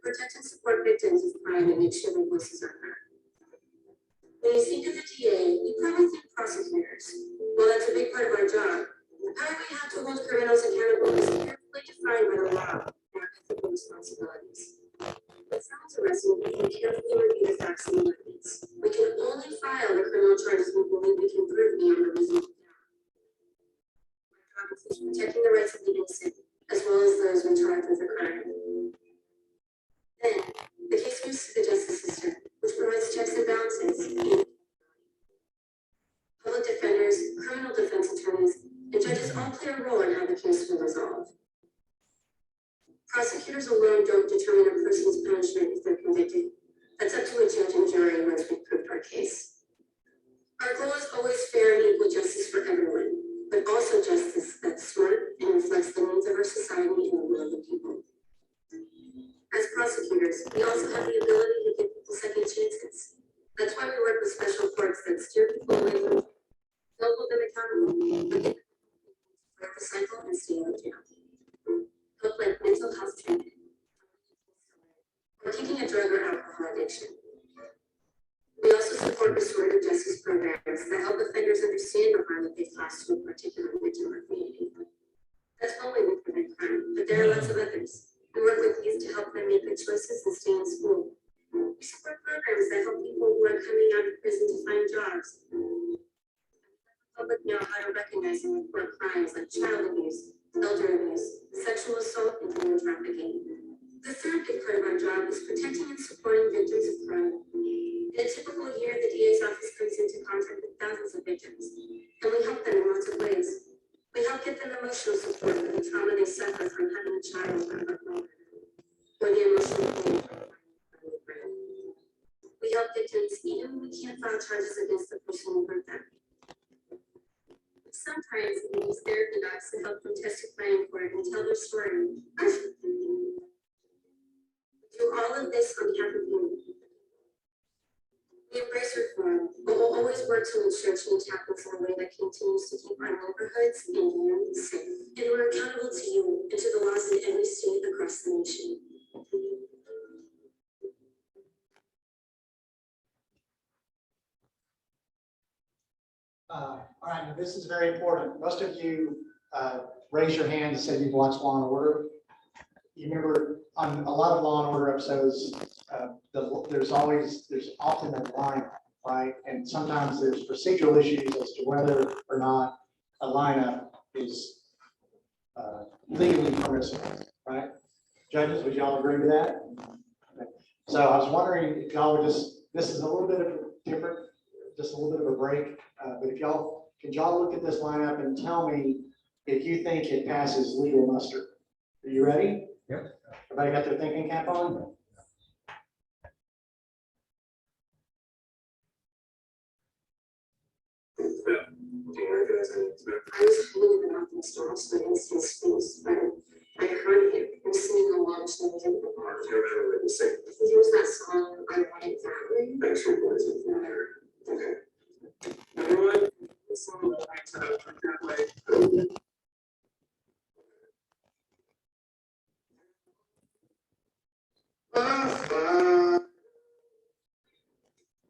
protect and support victims of crime and make sure their voices are heard. When you think of the DA, you probably think prosecutors. Well, that's a big part of our job. The power we have to hold criminals accountable is carefully defined by the law and our ethical responsibilities. When someone's arrested, we can carefully review the facts and the evidence. We can only file the criminal charges we believe we can prove beyond a reasonable doubt. Our job includes protecting the rights of the innocent, as well as those we charge with a crime. Then, the case moves to the justice system, which provides checks and balances. Public defenders, criminal defense attorneys, and judges all play a role in how the case will resolve. Prosecutors alone don't determine a person's punishment if they're convicted. That's up to a judge and jury once we've proved our case. Our goal is always fair and equal justice for everyone, but also justice that's smart and reflects the needs of our society and the will of the people. As prosecutors, we also have the ability to give people second chances. That's why we work with special courts that steer people away from, don't hold them accountable, but break the cycle and stay out of jail. Help like mental health treatment, or kicking a drug or alcohol addiction. We also support restorative justice programs that help offenders understand the harm that they've caused to a particular victim or community. That's one way we prevent crime, but there are lots of others. We work with youth to help them make good choices and stay in school. We support programs that help people who are coming out of prison to find jobs. The public know how to recognize and report crimes like child abuse, elder abuse, sexual assault, and human trafficking. The third big part of our job is protecting and supporting victims of crime. In a typical year, the DA's office comes into contact with thousands of victims, and we help them in lots of ways. We help get them emotional support for the trauma they suffer from having a child or the emotional pain from finding a friend. We help victims even when we can't file charges against the person who hurt them. Sometimes we use therapy dogs to help them testify in court and tell their story. We do all of this on behalf of you. We embrace reform, but we'll always work to ensure change happens in a way that continues to keep our neighborhoods and you safe. And we're accountable to you and to the laws in every state across the nation. All right, now this is very important. Most of you raise your hand and say you've watched Law and Order. You remember on a lot of Law and Order episodes, there's often a lineup, right? And sometimes there's procedural issues as to whether or not a lineup is legally permissible, right? Judges, would y'all agree with that? Okay. So I was wondering if y'all would this is a little bit of a different, just a little bit of a break. But if could y'all look at this lineup and tell me if you think it passes legal muster? Are you ready? Yep. Everybody got their thinking cap on? I was holding him up and stormed against his face, but I heard him singing along to the music of the bar. Do you remember what you said? He was that song, I Want It That Way. Thanks for your voice. Okay. Everyone, this song will that way.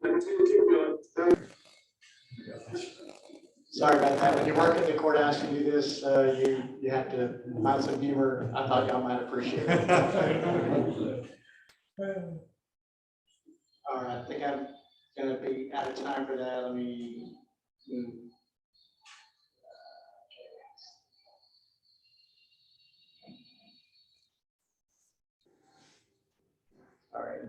Number two, keep going. Sorry about that. When you work at the courthouse and do this, you have to find some humor. I thought y'all might appreciate it. All right, I think I'm gonna be out of time for that. Let me. All right.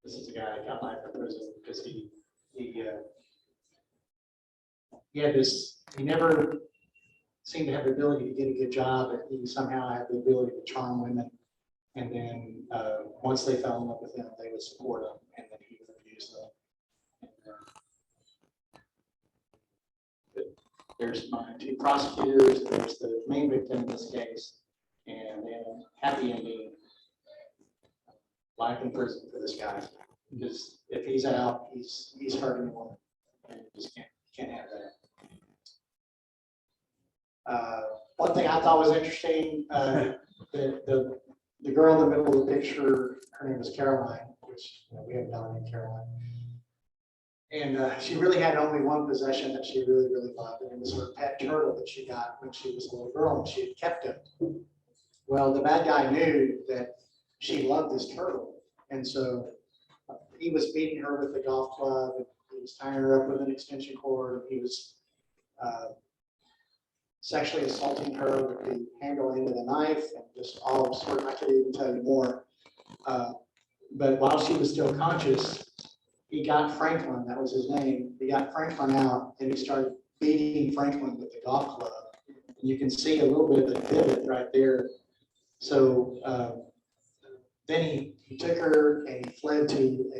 This is the guy that got life in prison because he had this, he never seemed to have the ability to get a good job, but he somehow had the ability to charm women. And then once they fell in love with him, they would support him, and then he would abuse them. And, there's my two prosecutors, there's the main victim in this case, and then happy ending, life in prison for this guy. Because if he's out, he's hurting a woman, and you just can't have that. One thing I thought was interesting, the girl in the middle of the picture, her name was Caroline, which we have down in Caroline. And she really had only one possession that she really, really loved, and it was her pet turtle that she got when she was a little girl, and she had kept it. Well, the bad guy knew that she loved this turtle, and so he was beating her with a golf club, and he was tying her up with an extension cord, and he was sexually assaulting her with the handle end of the knife, and just all sorts. I could even tell you more. But while she was still conscious, he got Franklin, that was his name. He got Franklin out, and he started beating Franklin with the golf club. And you can see a little bit of the pivot right there. So then he took her and he fled to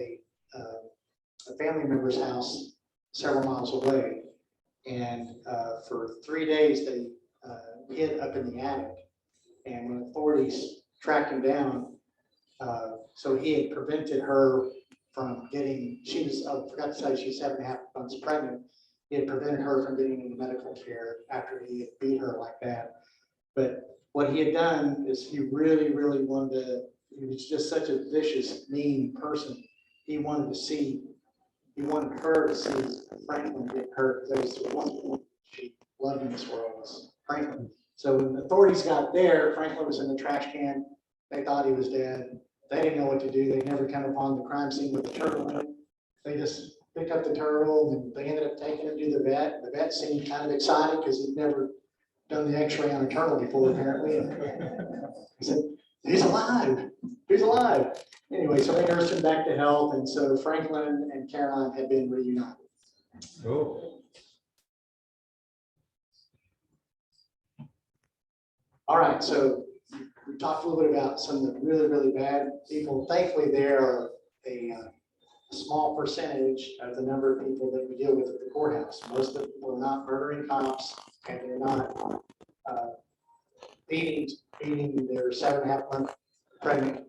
a family member's house several miles away. And for 3 days, they hid up in the attic. And when authorities tracked him down, so he had prevented her from getting, she was, I forgot to say, she's 7.5 months pregnant. He had prevented her from getting into medical care after he had beat her like that. But what he had done is he really, really wanted to, he was just such a vicious, mean person. He wanted her to see Franklin get hurt. There was one thing she loved in this world was Franklin. So when the authorities got there, Franklin was in the trash can. They thought he was dead. They didn't know what to do. They never come upon the crime scene with the turtle in it. They just picked up the turtle and they ended up taking him to the vet. The vet seemed kind of excited because he'd never done the x-ray on a turtle before, apparently. He said, he's alive. He's alive. Anyway, so they nursed him back to health. And so Franklin and Caroline had been reunited. Oh. All right, so we talked a little bit about some of the really, really bad people. Thankfully, there are a small percentage of the number of people that we deal with at the courthouse. Most of the people are not murdering cops, and they're not beating their 7.5 month pregnant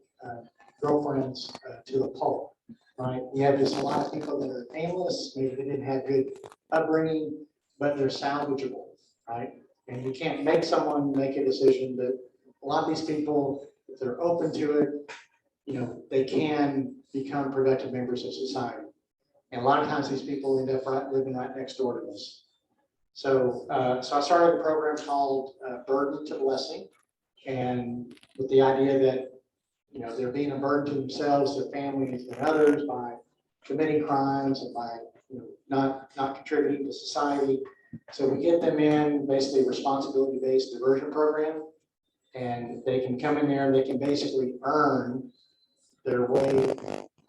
girlfriends to a pulp, right? You have just a lot of people that are aimless, maybe they didn't have good upbringing, but they're salvageable, right? And you can't make someone make a decision, but a lot of these people, if they're open to it, you know, they can become productive members of society. And a lot of times these people end up living right next door to us. So, so I started a program called Burden to Blessing, and with the idea that, you know, they're being a burden to themselves, their families, and others by committing crimes and by, you know, not contributing to society. So we get them in basically a responsibility-based diversion program, and they can come in there and they can basically earn their way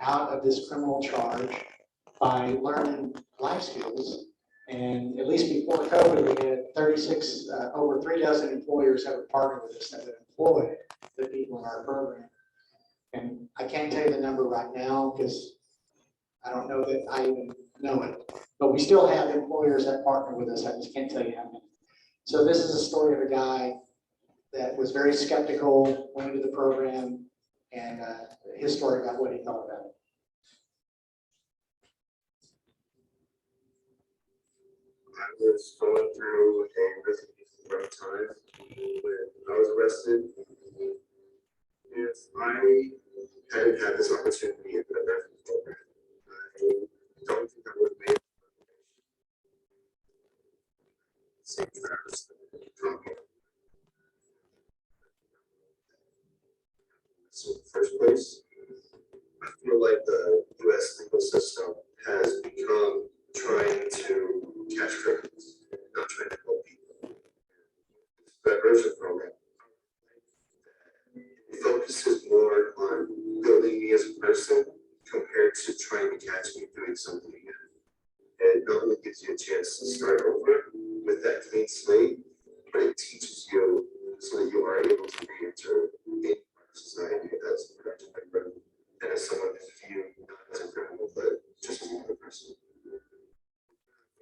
out of this criminal charge by learning life skills. And at least before COVID, we had 36, over 3 dozen employers that were partnered with us that would employ the people in our program. And I can't tell you the number right now because I don't know that I even know it, but we still have employers that partner with us. I just can't tell you how many. So this is a story of a guy that was very skeptical, went into the program, and his story about what he thought about it. I was going through a really rough time when I was arrested. If I hadn't had this opportunity in the veterans program, I don't think I would have made it. St. Travis taught me. So in the first place, I feel like the US legal system has become trying to catch criminals, not trying to help people. That version program focuses more on building me as a person compared to trying to catch me doing something again. And not only gives you a chance to start over with that clean slate, but it teaches you so that you are able to re-enter in society as a productive member and as someone who's viewed not as a criminal, but just as another person.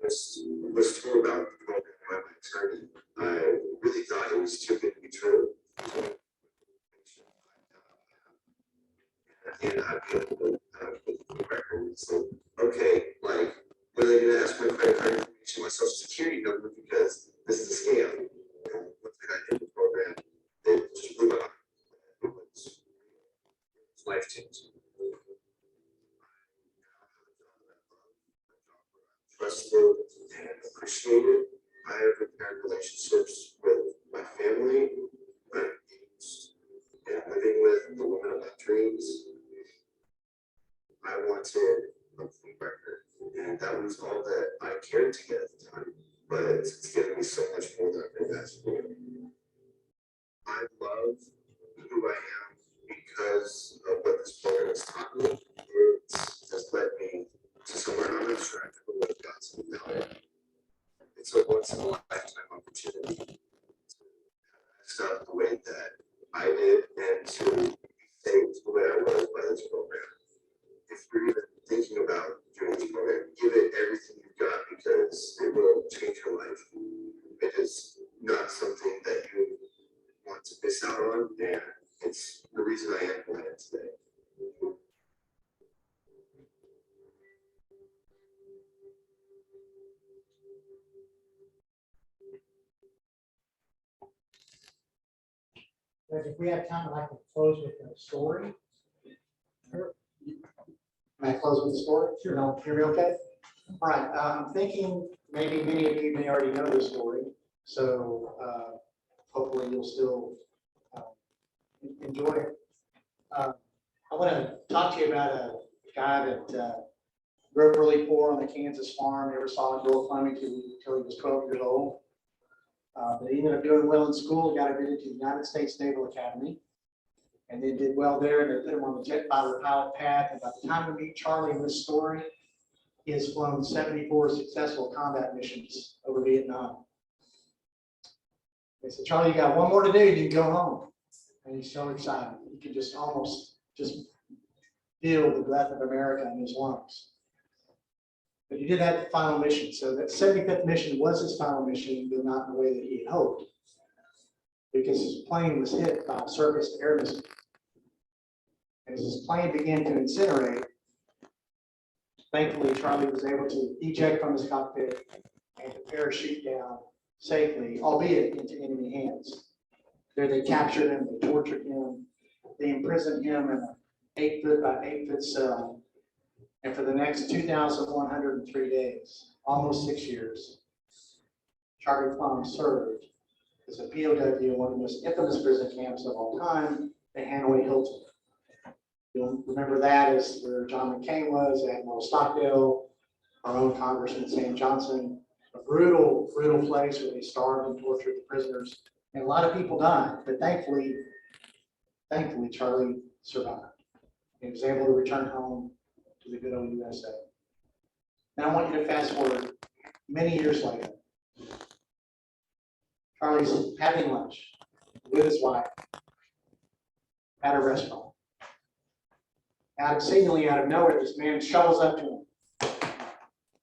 Was told about the program by my attorney. I really thought it was too good to be true. And I feel the record. So, okay, like, were they going to ask my credit card information, my social security number, because this is a scam? Once I got into the program, it just blew my mind. It was life changing. Trusted and appreciated. I have repaired relationships with my family, I'm engaged, and living with the woman of my dreams. I wanted a clean record, and that was all that I cared to get at the time, but it's given me so much more than I could ask for. I love who I am because of what this program has taught me. It has led me to somewhere I'm not sure I ever would have gotten without it. It's a once in a lifetime opportunity to start the way that I did and to stay the way I was by this program. If you're even thinking about doing this program, give it everything you've got because it will change your life. It is not something that you want to miss out on, and it's the reason I am doing it today. But if we have time, I'd like to close with a story. Can I close with a story? Sure. No, hear me okay? All right, I'm thinking maybe many of you may already know this story, so hopefully you'll still enjoy it. I want to talk to you about a guy that grew up really poor on the Kansas farm, never saw a girl climbing until he was 12 years old. But he ended up doing well in school, got admitted to the United States Naval Academy, and then did well there. They put him on the jet fighter pilot path. And by the time we meet Charlie in this story, he has flown 74 successful combat missions over Vietnam. They said, Charlie, you got one more to do, you can go home. And he's so excited. You can just almost just feel the breath of America in his lungs. But he did have the final mission. So that 75th mission was his final mission, but not in the way that he had hoped, because his plane was hit by a surface-to-air missile. As his plane began to incinerate, thankfully, Charlie was able to eject from his cockpit and to parachute down safely, albeit into enemy hands. There they captured him, they tortured him, they imprisoned him in an 8-foot by 8-foot cell. And for the next 2,103 days, almost 6 years, Charlie Plum served as a POW in one of the most infamous prison camps of all time, the Hanoi Hilton. You'll remember that as where John McCain was, Admiral Stockdale, our own Congressman Sam Johnson. A brutal, brutal place where they starved and tortured the prisoners. And a lot of people died, but thankfully, Charlie survived. He was able to return home to the good old USA. Now I want you to fast forward many years later. Charlie's having lunch with his wife at a restaurant. seemingly out of nowhere, this man shovels up to him.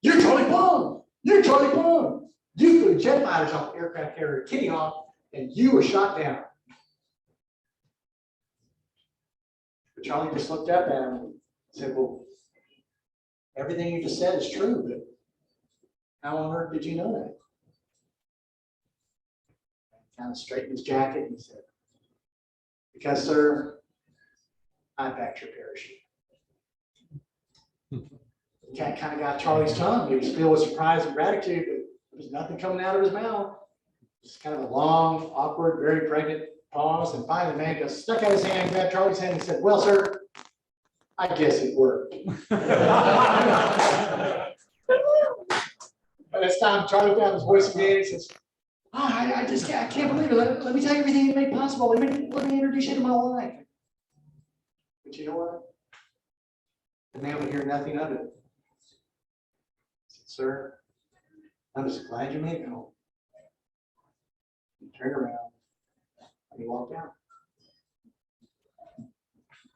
"You're Charlie Plum! You're Charlie Plum! You flew jet fighters off aircraft carrier Kitty Hawk, and you were shot down." But Charlie just looked up at him and said, "Well, everything you just said is true, but how on earth did you know that?" Kind of straightened his jacket and said, "Because, sir, I packed your parachute." The cat kind of got Charlie's tongue. He was filled with surprise and gratitude, but there was nothing coming out of his mouth. Just kind of a long, awkward, very pregnant pause. And finally, the man just stuck out his hand, grabbed Charlie's hand, and said, "Well, sir, I guess it worked." By this time, Charlie found his voice again. He says, I can't believe it. Let me tell you everything you made possible. Let me introduce you to my wife." But you know what? The man would hear nothing of it. He said, "Sir, I'm just glad you made it home." He turned around and he walked out.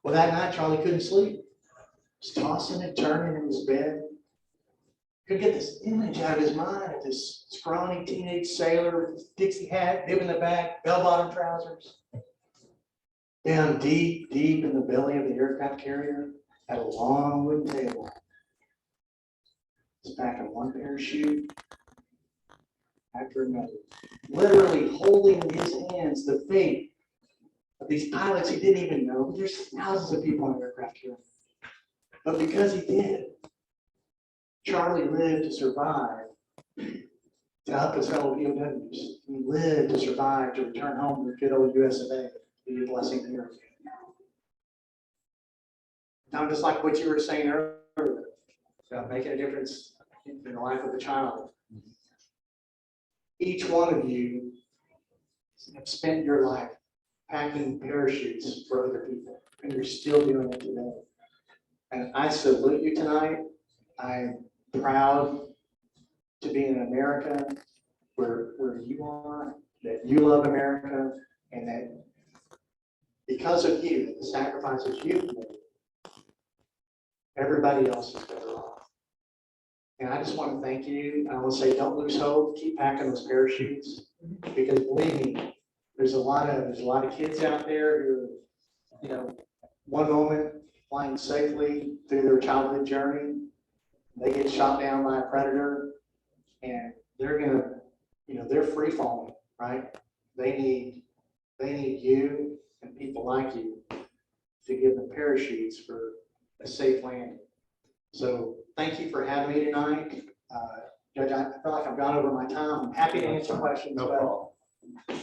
Well, that night, Charlie couldn't sleep. He was tossing and turning in his bed. Couldn't get this image out of his mind of this scrawny teenage sailor with his Dixie hat, bib in the back, bell-bottom trousers. Down deep, deep in the belly of the aircraft carrier, at a long wooden table, he's packing one parachute after another, literally holding in his hands the fate of these pilots he didn't even know. There's thousands of people on aircraft carrier, but because he did, Charlie lived to survive, to help his fellow POWs. He lived to survive, to return home to the good old US of A, be a blessing here. Now, just like what you were saying earlier, about making a difference in the life of a child. Each one of you have spent your life packing parachutes for other people, and you're still doing it today. And I salute you tonight. I'm proud to be in America where you are, that you love America, and that because of you, the sacrifices you've made, everybody else is better off. And I just want to thank you. I want to say, don't lose hope. Keep packing those parachutes, because believe me, there's a lot of kids out there who, one moment flying safely through their childhood journey, they get shot down by a predator, and they're gonna, they're free falling, right? They need you and people like you to give them parachutes for a safe landing. So thank you for having me tonight. Judge, I feel like I've gone over my time. I'm happy to answer questions. No problem.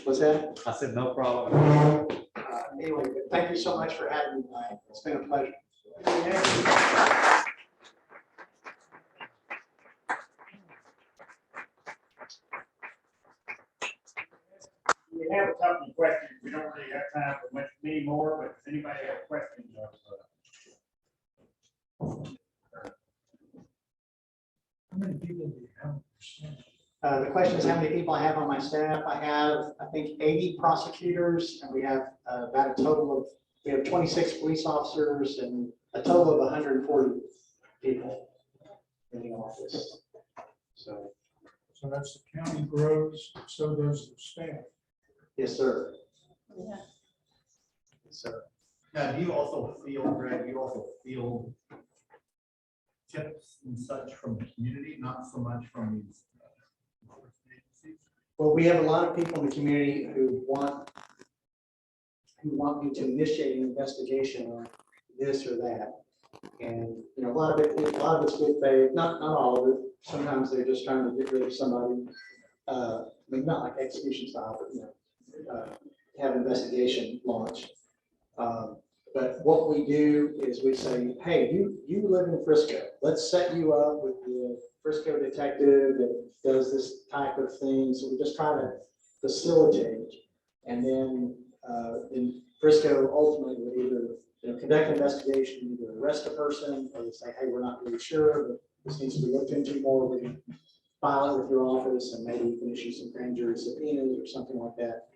What's that? I said, no problem. Anyway, but thank you so much for having me tonight. It's been a pleasure. We have a couple of questions. We don't really have time for many more, but does anybody have questions of? How many people do you have? The question is how many people I have on my staff. I have, I think, 80 prosecutors, and we have about a total of, we have 26 police officers and a total of 140 people in the office. So that's the county grows, so does the staff. yes, sir. Yes, sir. Now, do you also feel, Greg, feel tips and such from the community, not so much from these agencies? Well, we have a lot of people in the community who want me to initiate an investigation on this or that. And, a lot of it's good faith, not all of it. Sometimes they're just trying to get rid of somebody. Not like execution style, but, have investigation launched. But what we do is we say, hey, you live in Frisco. Let's set you up with the Frisco detective that does this type of thing. So we just try to facilitate. And then in Frisco, ultimately, we either conduct an investigation, either arrest a person, or we say, hey, we're not really sure, but this needs to be looked into more. We can file it with your office, and maybe you can issue some grand jury subpoenas or something like that.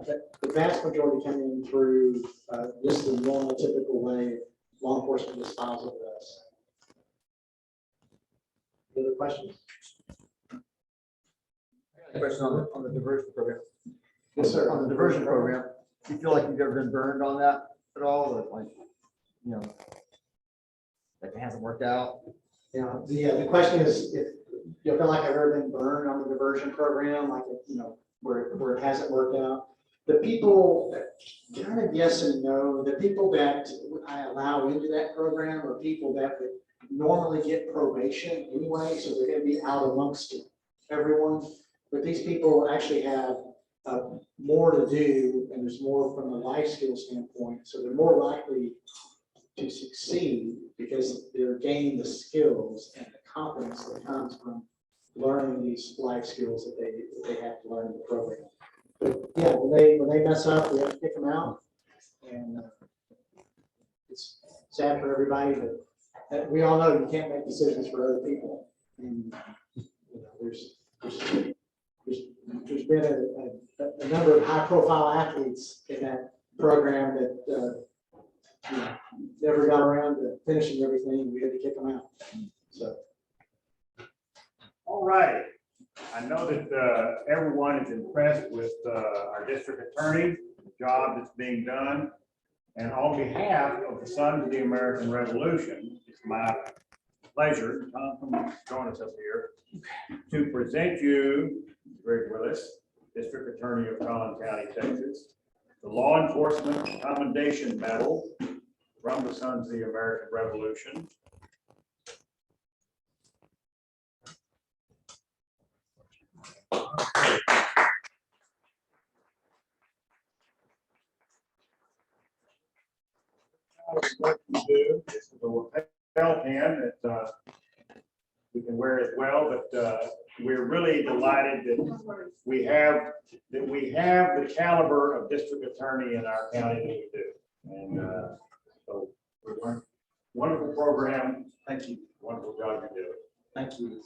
But the vast majority come in through just the normal, typical way, law enforcement disposal does. Any other questions? Question on the diversion program. Yes, sir. On the diversion program, do you feel like you've ever been burned on that at all? That, like, you know, like it hasn't worked out? Yeah, the question is if you feel like I've ever been burned on the diversion program, like, you know, where it hasn't worked out. The people, kind of yes and no, the people that I allow into that program are people that would normally get probation anyway, so they're gonna be out amongst everyone. But these people actually have more to do, and there's more from a life skill standpoint, so they're more likely to succeed because they're gaining the skills and the confidence that comes from learning these life skills that they have to learn in the program. But yeah, when they mess up, we have to kick them out, and it's sad for everybody, but we all know you can't make decisions for other people, and you know, there's been a number of high-profile athletes in that program that you know, never got around to finishing everything. We had to kick them out. So. All right. I know that everyone is impressed with our district attorney, the job that's being done. And on behalf of the Sons of the American Revolution, it's my pleasure, Tom, come join us up here, to present you Greg Willis, District Attorney of Collin County, Texas, the Law Enforcement Commendation Medal from the Sons of the American Revolution. What you do, this is a lapel pin that we can wear as well, but we're really delighted that we have the caliber of district attorney in our county that we do. And so we're wonderful program. Thank you. Wonderful job you do. Thank you.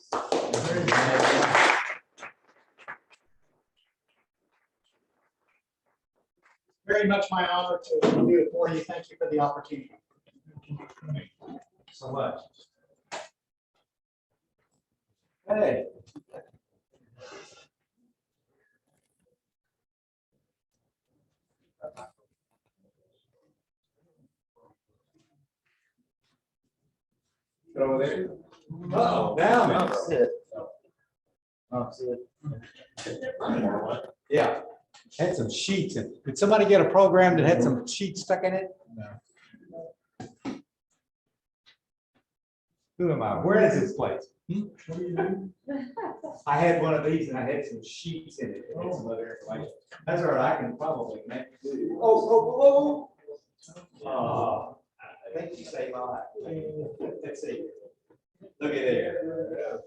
Very much my honor to do it for you. Thank you for the opportunity. So much. Hey. Over there. Oh, down. That's it. That's it. Yeah, had some sheets in it. Did somebody get a program that had some sheets stuck in it? No. Who am I? Where is this place? I had one of these and I had some sheets in it. And some other information. That's all right, I can probably make do. Oh. I think you saved my life. Let's see. Look at there.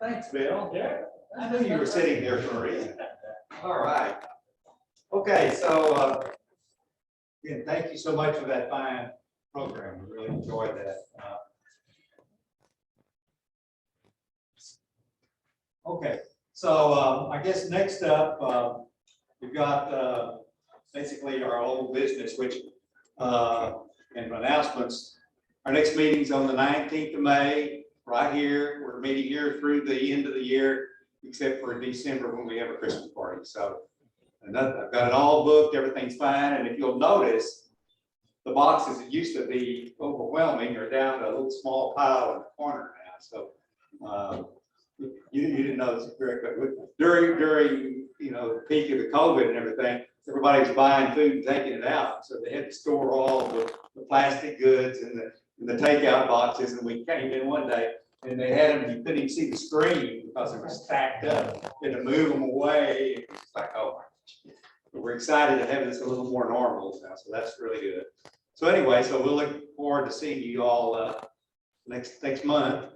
Thanks, Bill. Yeah. I knew you were sitting there for a reason. All right. Okay, so again, thank you so much for that fine program. We really enjoyed that. Okay, so I guess next up, we've got basically our old business, which and announcements. Our next meeting's on the 19th of May, right here. We're meeting here through the end of the year, except for December when we have a Christmas party. So I've got it all booked, everything's fine. And if you'll notice, the boxes that used to be overwhelming are down to a little small pile in the corner now. So you didn't know this, Greg, but during the peak of the COVID and everything, everybody was buying food and taking it out. So they had to store all the plastic goods and the takeout boxes. And we came in one day and they had them, you couldn't even see the screen because they were stacked up. You had to move them away. It's like, oh, we're excited to have this a little more normal now. So that's really good. So anyway, so we'll look forward to seeing you all next month.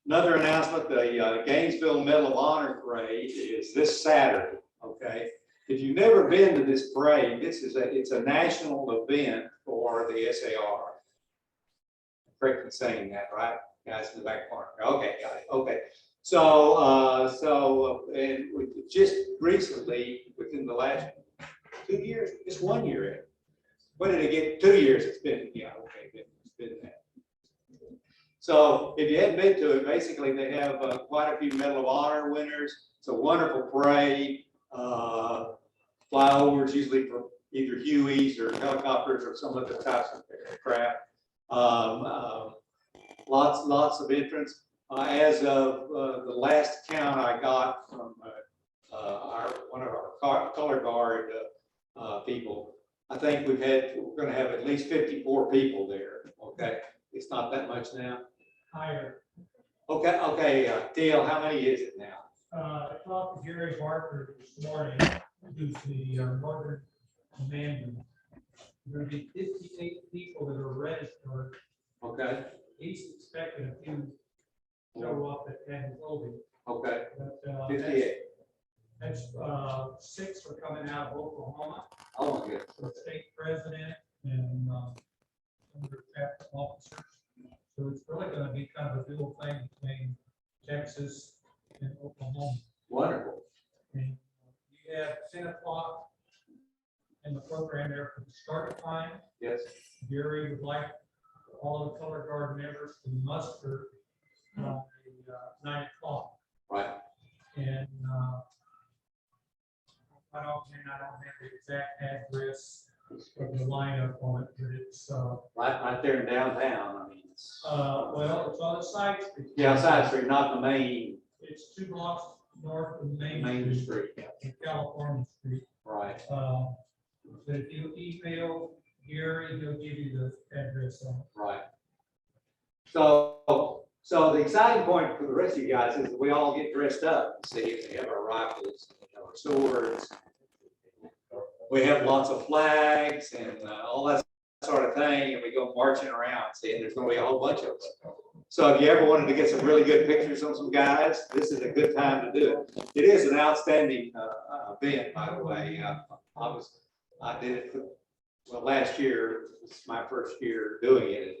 Another announcement, the Gainesville Medal of Honor Parade is this Saturday, okay? If you've never been to this parade, it's a national event for the SAR. Correct in saying that, right? Guys in the back corner. Okay, got it. Okay. And we just recently, within the last 2 years, just 1 year in, What did it get? 2 years it's been, yeah, okay, it's been that. So if you hadn't been to it, basically they have quite a few Medal of Honor winners. It's a wonderful parade. Flyovers usually for either Hueys or helicopters or some other types of aircraft. Lots of entrants. As of the last count I got from one of our color guard people, I think we're going to have at least 54 people there. Okay, it's not that much now. Higher. Okay, Dale, how many is it now? I talked to Gary Barker this morning, who's the Northern Commander. There will be 58 people that are registered. Okay. He's expecting a few show up at Clothing. Okay. But, 58. That's 6 are coming out of Oklahoma. Oh my goodness. The state president and under chapter officers. So it's really going to be kind of a dual thing between Texas and Oklahoma. Wonderful. And you have 10 o'clock in the program there for the start time. Yes. Gary would like all the color guard members to muster by 9 o'clock. Right. And quite often I don't have the exact address of the lineup on it, but it's right there in downtown. I mean, it's well, it's on the side street. yeah, side street, not the main. It's 2 blocks north of Main Street. in California Street. Right. But if you email Gary, he'll give you the address on it. Right. So the exciting point for the rest of you guys is that we all get dressed up. See, we have our rifles, our swords. We have lots of flags and all that sort of thing, and we go marching around. See, and there's going to be a whole bunch of us. So if you ever wanted to get some really good pictures on some guys, this is a good time to do it. It is an outstanding event, by the way. I did it last year. This is my first year doing it. And,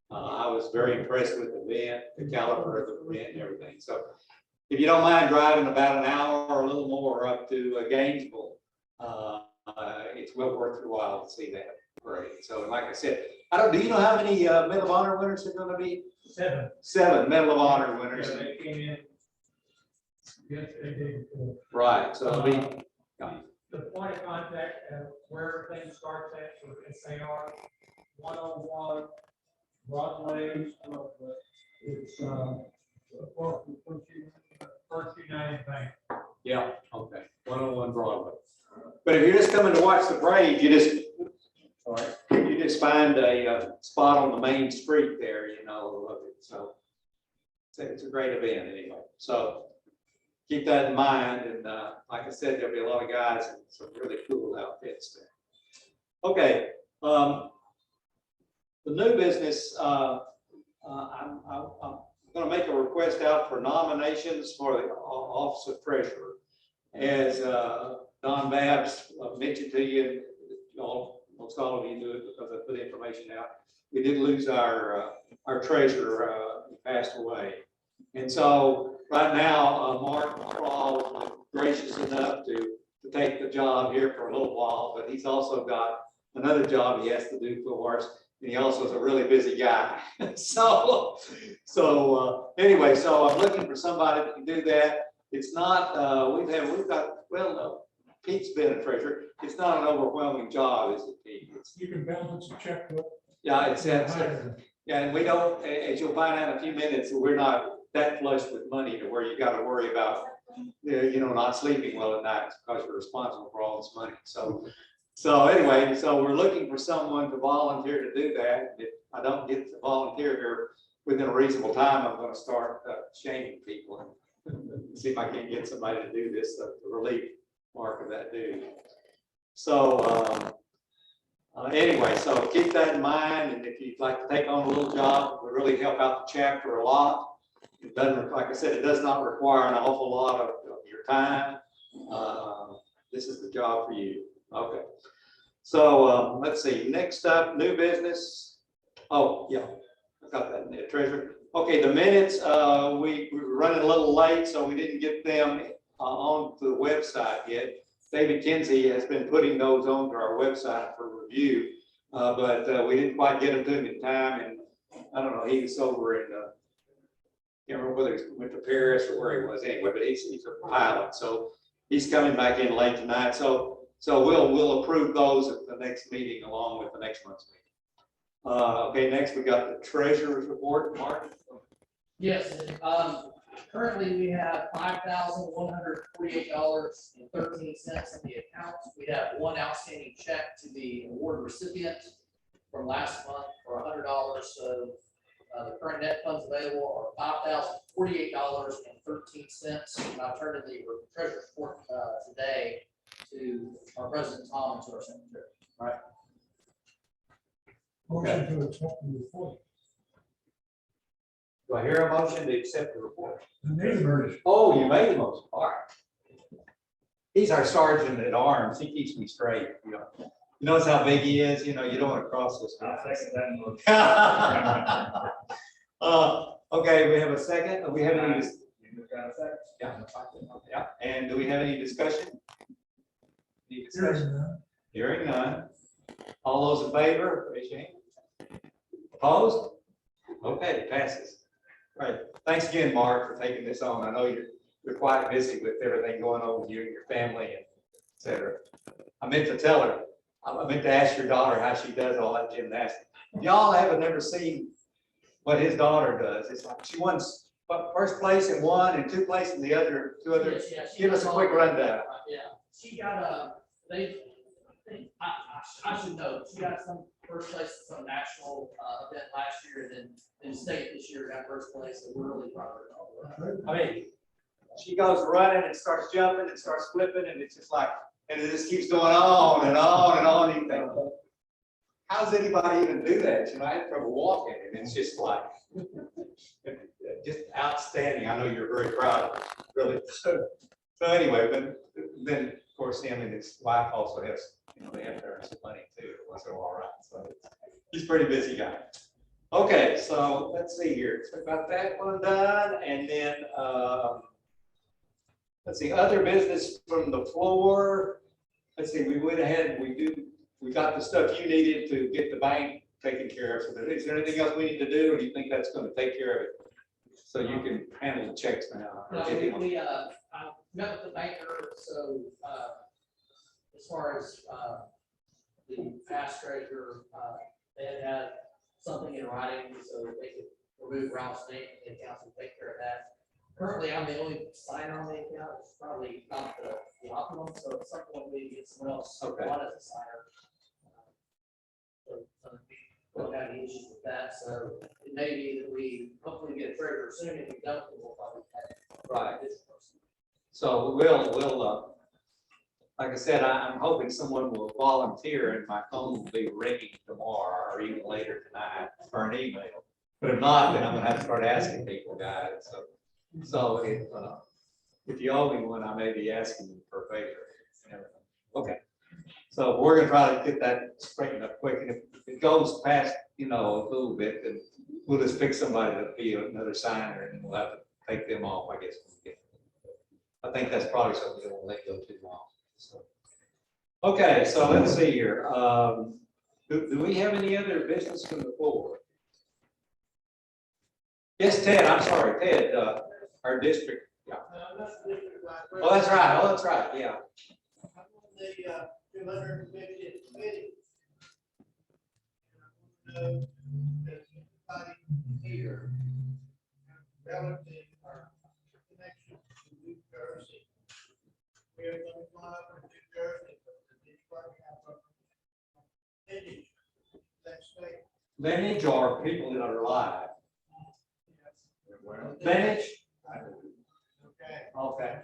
I was very impressed with the event, the caliber of the event and everything. So if you don't mind driving about an hour or a little more up to Gainesville, it's well worth your while to see that parade. So like I said, do you know how many Medal of Honor winners are going to be? 7. 7 Medal of Honor winners. Yeah, they came in. Yes, they did. Right, so it'll be, The point of contact and where everything starts at for SAR 101 Broadway. It's First United Bank. yeah, okay, 101 Broadway. But if you're just coming to watch the parade, you just find a spot on the main street there, you know. So it's a great event anyway. So keep that in mind. And like I said, there'll be a lot of guys in some really cool outfits there. Okay. The new business, I'm going to make a request out for nominations for the office of treasurer. As Don Babs mentioned to you, most all of you knew it because I put information out. We did lose our treasurer. He passed away. And so right now, Mark was gracious enough to take the job here for a little while, but he's also got another job he has to do for us. And he also is a really busy guy. Anyway, so I'm looking for somebody that can do that. It's not, we've got, Pete's been a treasurer. It's not an overwhelming job, is it, Pete? You can balance a checkbook. Yeah, yeah, and we don't, as you'll find out in a few minutes, we're not that flush with money to where you got to worry about, not sleeping well at night because you're responsible for all this money. So anyway, so we're looking for someone to volunteer to do that. If I don't get to volunteer here within a reasonable time, I'm going to start shaming people and see if I can get somebody to do this, the relief mark of that duty. So anyway, so keep that in mind. And if you'd like to take on a little job, it would really help out the chapter a lot. It doesn't, like I said, it does not require an awful lot of your time. This is the job for you. Okay. So let's see. Next up, new business. Oh, yeah, I got that in there. Treasurer. Okay, the minutes. We were running a little late, so we didn't get them onto the website yet. David Kinsey has been putting those onto our website for review. But we didn't quite get them to him in time, and I don't know, he was over in, can't remember whether he went to Paris or where he was anyway, but he's a pilot, so he's coming back in late tonight. So we'll approve those at the next meeting along with the next month's meeting. Okay, next we got the treasurer's report, Mark. Yes, currently we have $5,148.13 in the account. We have one outstanding check to the award recipient from last month for $100. So the current net funds available are $5,048.13. And I'll turn to the treasurer's report today to our president Tom and to our secretary. All right. Motion to accept the report. Do I hear a motion to accept the report? The neighbors. Oh, you made the motion. All right. He's our sergeant at arms. He keeps me straight. You notice how big he is. You don't want to cross this guy. I'll second that motion. Okay, we have a second. Do we have any? You just got a second? Yeah. And do we have any discussion? Any discussion? Hearing none. All those in favor, raise your hand. Opposed? Okay, passes. Right. Thanks again, Mark, for taking this on. I know you're quite busy with everything going on with you and your family and et cetera. I meant to tell her, I meant to ask your daughter how she does all that gymnastics. Y'all haven't never seen what his daughter does. It's like she won first place in one and 2nd place in the other, two other. Yes, yeah, she Give us a got quick all- rundown. Yeah, she got I should know, she got some first place at some national event last year, and then in state this year got first place, so we're really proud of her. I mean, she goes running and starts jumping and starts flipping, and it's just like, and it just keeps going on and on and on. You think, how does anybody even do that? I had trouble walking, and it's just like, just outstanding. I know you're very proud of it, really. So anyway, but then of course him and his wife also has, they have to earn some money too. Once they're all right, so he's a pretty busy guy. Okay, so let's see here. So got that one done, and then let's see, other business from the floor. Let's see, we went ahead and we got the stuff you needed to get the bank taken care of. So is there anything else we need to do, or do you think that's going to take care of it? So you can handle the checks now. No, I met with the banker, so as far as the past treasurer, they had something in writing, so they could remove Ralph's name from the account and take care of that. Currently, I'm the only signer on the account. It's probably not the optimum, so at some point we get someone else on as a signer. So we don't have any issues with that, so it may be that we hopefully get a treasurer soon. If we don't, then we'll probably have this person. So we'll like I said, I'm hoping someone will volunteer and my phone will be ringing tomorrow or even later tonight for an email. But if not, then I'm gonna have to start asking people, guys. So if you owe me one, I may be asking you for a favor. Okay. So we're gonna try to get that straightened up quick. And if it goes past, a little bit, then we'll just pick somebody to be another signer and we'll have to take them off, I guess. I think that's probably something we won't let go too long. So, okay, so let's see here. Do we have any other business from the floor? Yes, Ted, I'm sorry, Ted, our district. Yeah. Oh, that's right, yeah. The 250th committee. Everybody here, relative our connection to New Jersey. We are going to fly over to New Jersey, but the Detroit have a lineage, that state. Lineage or people that are alive? Lineage? Okay.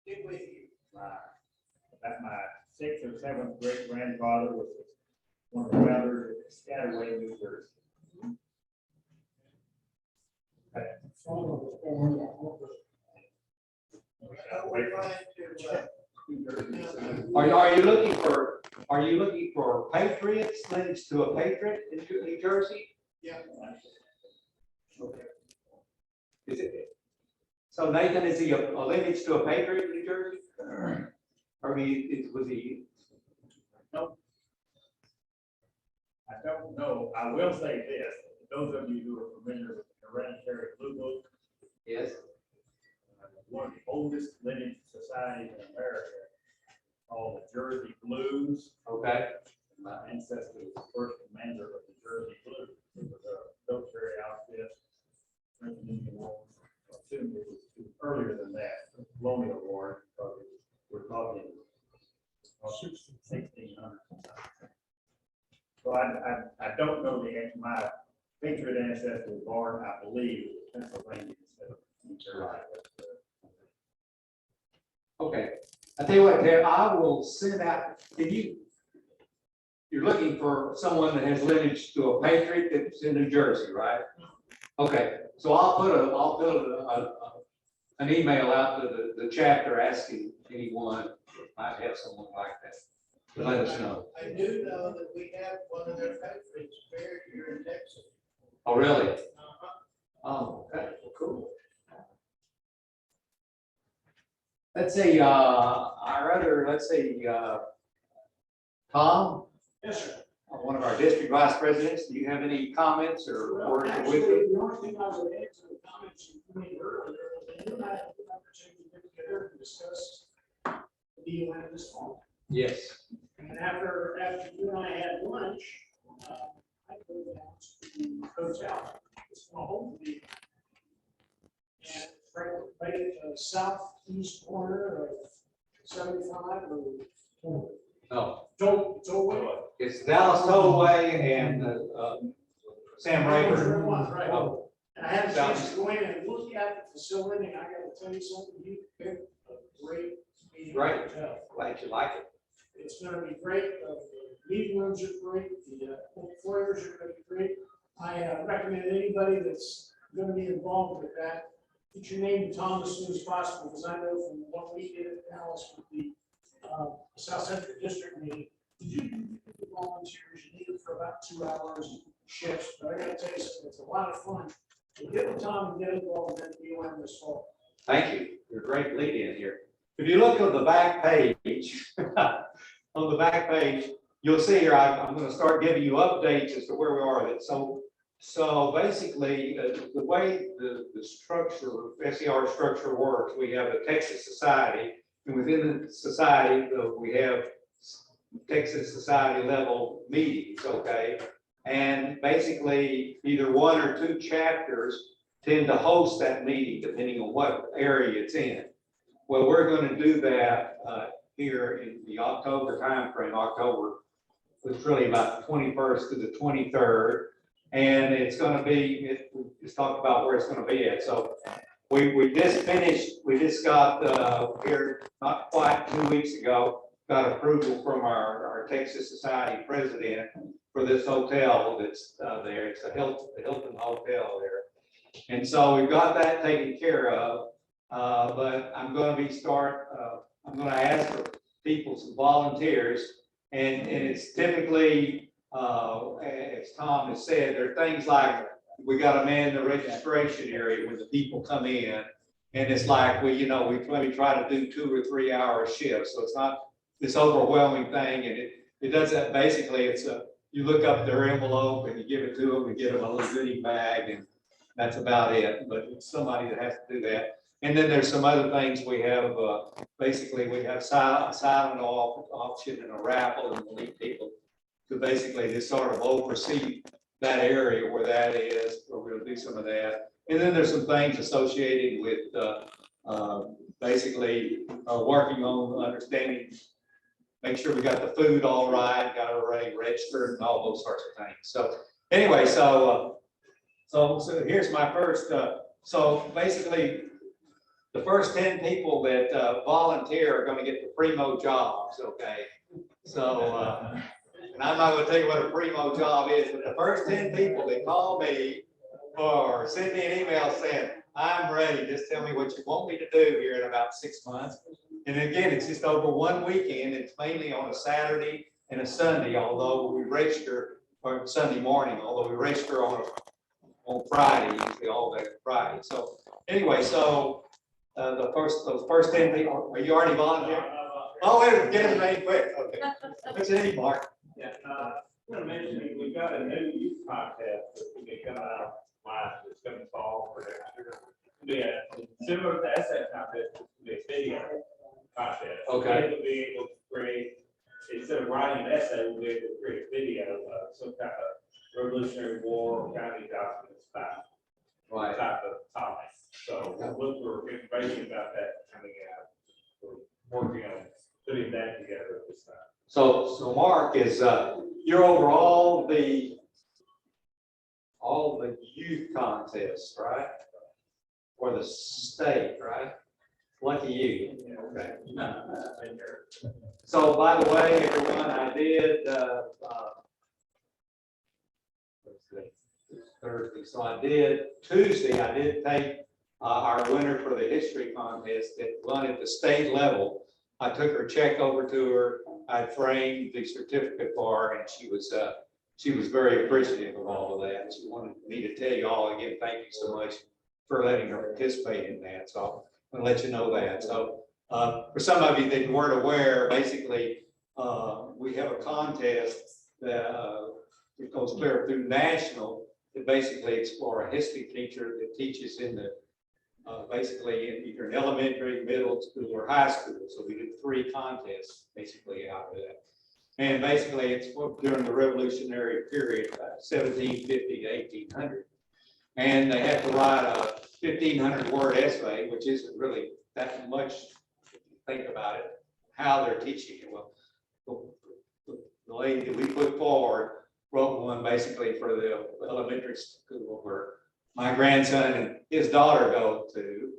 Stick with you. That my 6th or 7th great grandfather was one of the founders of Scatterway, New Jersey. We're trying to, Are you looking for patriots, lineage to a patriot in New Jersey? yeah. Okay. Is it? So Nathan, is he a lineage to a patriot in New Jersey? Or was he? I don't know. I will say this, those of you who are familiar with the hereditary blue book, Yes. one of the oldest living societies in America, called the Jersey Blues. Okay. My ancestor was the first commander of the Jersey Blues. It was a military outfit. Assumed it was earlier than that, colonial war, because we're talking 1600. So I don't know the answer. My patriot ancestor was born, I believe, in Pennsylvania instead of New Jersey. Okay, I tell you what, Ted, I will send out, you're looking for someone that has lineage to a patriot that's in New Jersey, right? Okay, so I'll put an email out to the chapter asking anyone that might have someone like that to let us know. I do know that we have one of their patriots buried here in Texas. Oh, really? Uh-huh. Oh, okay, well, cool. Let's say, Tom, Yes, sir. one of our district vice presidents, do you have any comments or Well, words of actually, wisdom? the only thing I would add to the comments you made earlier, was that you and I had an opportunity to get together and discuss the deal in this fall. Yes. And after you and I had lunch, I go down to the hotel. It's a home meeting. And it's right at the southeast corner of 75 or No, Tollway. it's Dallas Tollway and Sam Rayburn. Right. Oh, And I had a chance to go in and look at the facility, and I gotta tell you something, you picked a great meeting. Great. hotel. glad you like it. It's gonna be great, the meeting rooms are great, the foyers are gonna be great. I recommend anybody that's gonna be involved with that, get your name to Tom as soon as possible, because I know from what we did at Dallas with the South Central District meeting, you volunteers, you need it for about 2 hours shifts, but I gotta tell you something, it's a lot of fun. So get with Tom and get involved in that deal in this fall. Thank you. You're a great lead in here. If you look on the back page, you'll see here, I'm going to start giving you updates as to where we are. So basically, the way the structure, SER structure works, we have a Texas Society, and within the society, we have Texas Society level meetings, okay? And basically, either one or two chapters tend to host that meeting, depending on what area it's in. Well, we're going to do that here in the October timeframe. October was really about the 21st to the 23rd. And it's going to be, we just talked about where it's going to be at. So we just got here not quite 2 weeks ago, got approval from our Texas Society president for this hotel that's there. It's the Hilton Hotel there. And so we've got that taken care of. But I'm going to I'm going to ask for people, some volunteers, and it's typically, as Tom has said, there are things like we got to man the registration area when the people come in, and it's like we maybe try to do 2 or 3 hour shifts, so it's not this overwhelming thing, and it does that basically. You look up their envelope and you give it to them and give them a little goodie bag, and that's about it. But it's somebody that has to do that. And then there's some other things we have. Basically, we have silent auction and a raffle, and we need people to basically just sort of oversee that area where that is. We're going to do some of that. And then there's some things associated with basically working on understanding, make sure we got the food all right, got everybody registered, and all those sorts of things. So anyway, so here's my first. So basically, the first 10 people that volunteer are going to get the primo jobs, okay? So, and I'm not going to tell you what a primo job is, but the first 10 people that call me or send me an email saying, I'm ready, just tell me what you want me to do here in about 6 months. And again, it's just over one weekend. It's mainly on a Saturday and a Sunday, although we register, or Sunday morning, although we register on Friday, usually all day Friday. So anyway, so those first 10 people, are you already volunteering? Oh, wait, get his name quick, okay. What's your name, Mark? Yeah, I'm gonna mention, we've got a new youth contest that will be coming out live, it's gonna fall for next year. Similar to the essay contest, it'll be a video contest. Okay. We'll be able to create, instead of writing an essay, we'll be able to create a video of some kind of Revolutionary War county documents type of topic. So look for information about that coming out. We're working on putting that together at this time. So Mark is, you're over all the youth contests, right? For the state, right? Lucky you. Okay. So by the way, everyone, I did, Thursday, so I did, Tuesday, I did take our winner for the history contest that won at the state level. I took her check over to her, I framed the certificate for her, and she was very appreciative of all of that. She wanted me to tell you all again, thank you so much for letting her participate in that, so I'm gonna let you know that. So for some of you that weren't aware, basically, we have a contest that it goes clear through national, to basically explore a history teacher that teaches in the basically in either an elementary, middle school, or high school. So we did 3 contests basically out of that. And basically it's during the Revolutionary period, 1750 to 1800. And they have to write a 1,500 word essay, which isn't really that much if you think about it, how they're teaching it. Well, the lady that we put forward wrote one basically for the elementary school where my grandson and his daughter go to.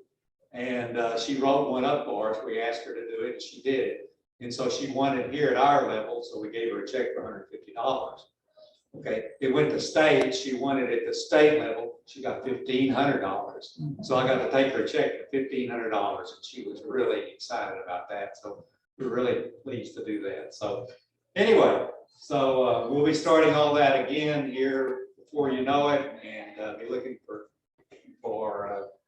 And she wrote one up for us. We asked her to do it, and she did it. And so she won it here at our level, so we gave her a check for $150. Okay, it went to state, she won it at the state level, she got $1,500. So I got to take her check for $1,500, and she was really excited about that. So we're really pleased to do that. So anyway, so we'll be starting all that again here before you know it, and be looking for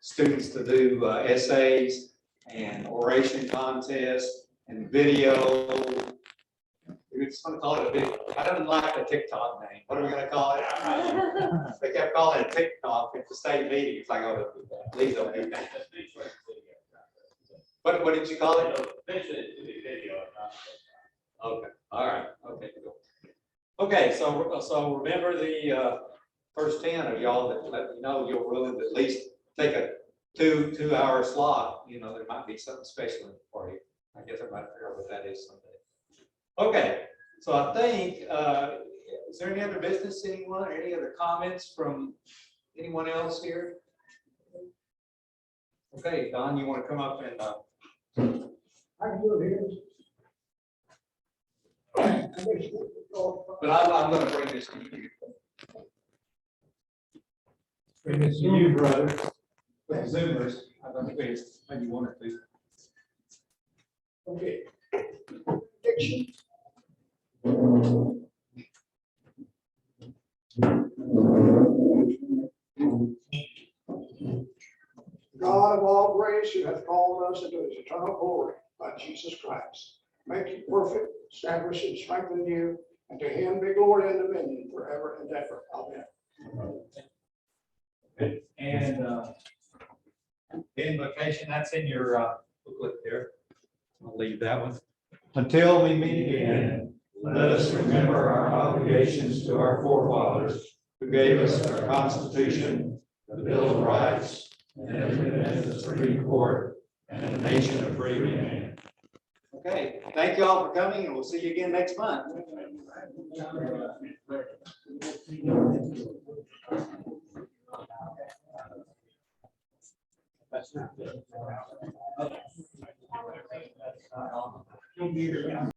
students to do essays and oration contests and video. We're just going to call it a video. I don't like the TikTok name. What are we going to call it? They kept calling it TikTok at the state meeting. It's like, oh, please don't do that. What did you call it? Okay. All right. Okay. Cool. Okay. So remember the first 10 of y'all that let me know you're willing to at least take a two-hour slot. You know, there might be something special in it for you. I guess I might figure out what that is someday. Okay. So I think, is there any other business, anyone, or any other comments from anyone else here? Okay, Don, you want to come up and I can do it here. but I'm going to bring this to you. Bring this to you, brother. With Zoomers, I don't think maybe one or two. Okay. Diction. God of all grace, who hath called us into his eternal glory by Jesus Christ, make you perfect, establish and strengthen you, and to him be glory and dominion forever and ever. Amen. And invocation, that's in your booklet there. I'll leave that one. Until we meet again, let us remember our obligations to our forefathers who gave us our Constitution, the Bill of Rights, and the Supreme Court, and a nation of free men. Okay, thank you all for coming, and we'll see you again next month. That's not good.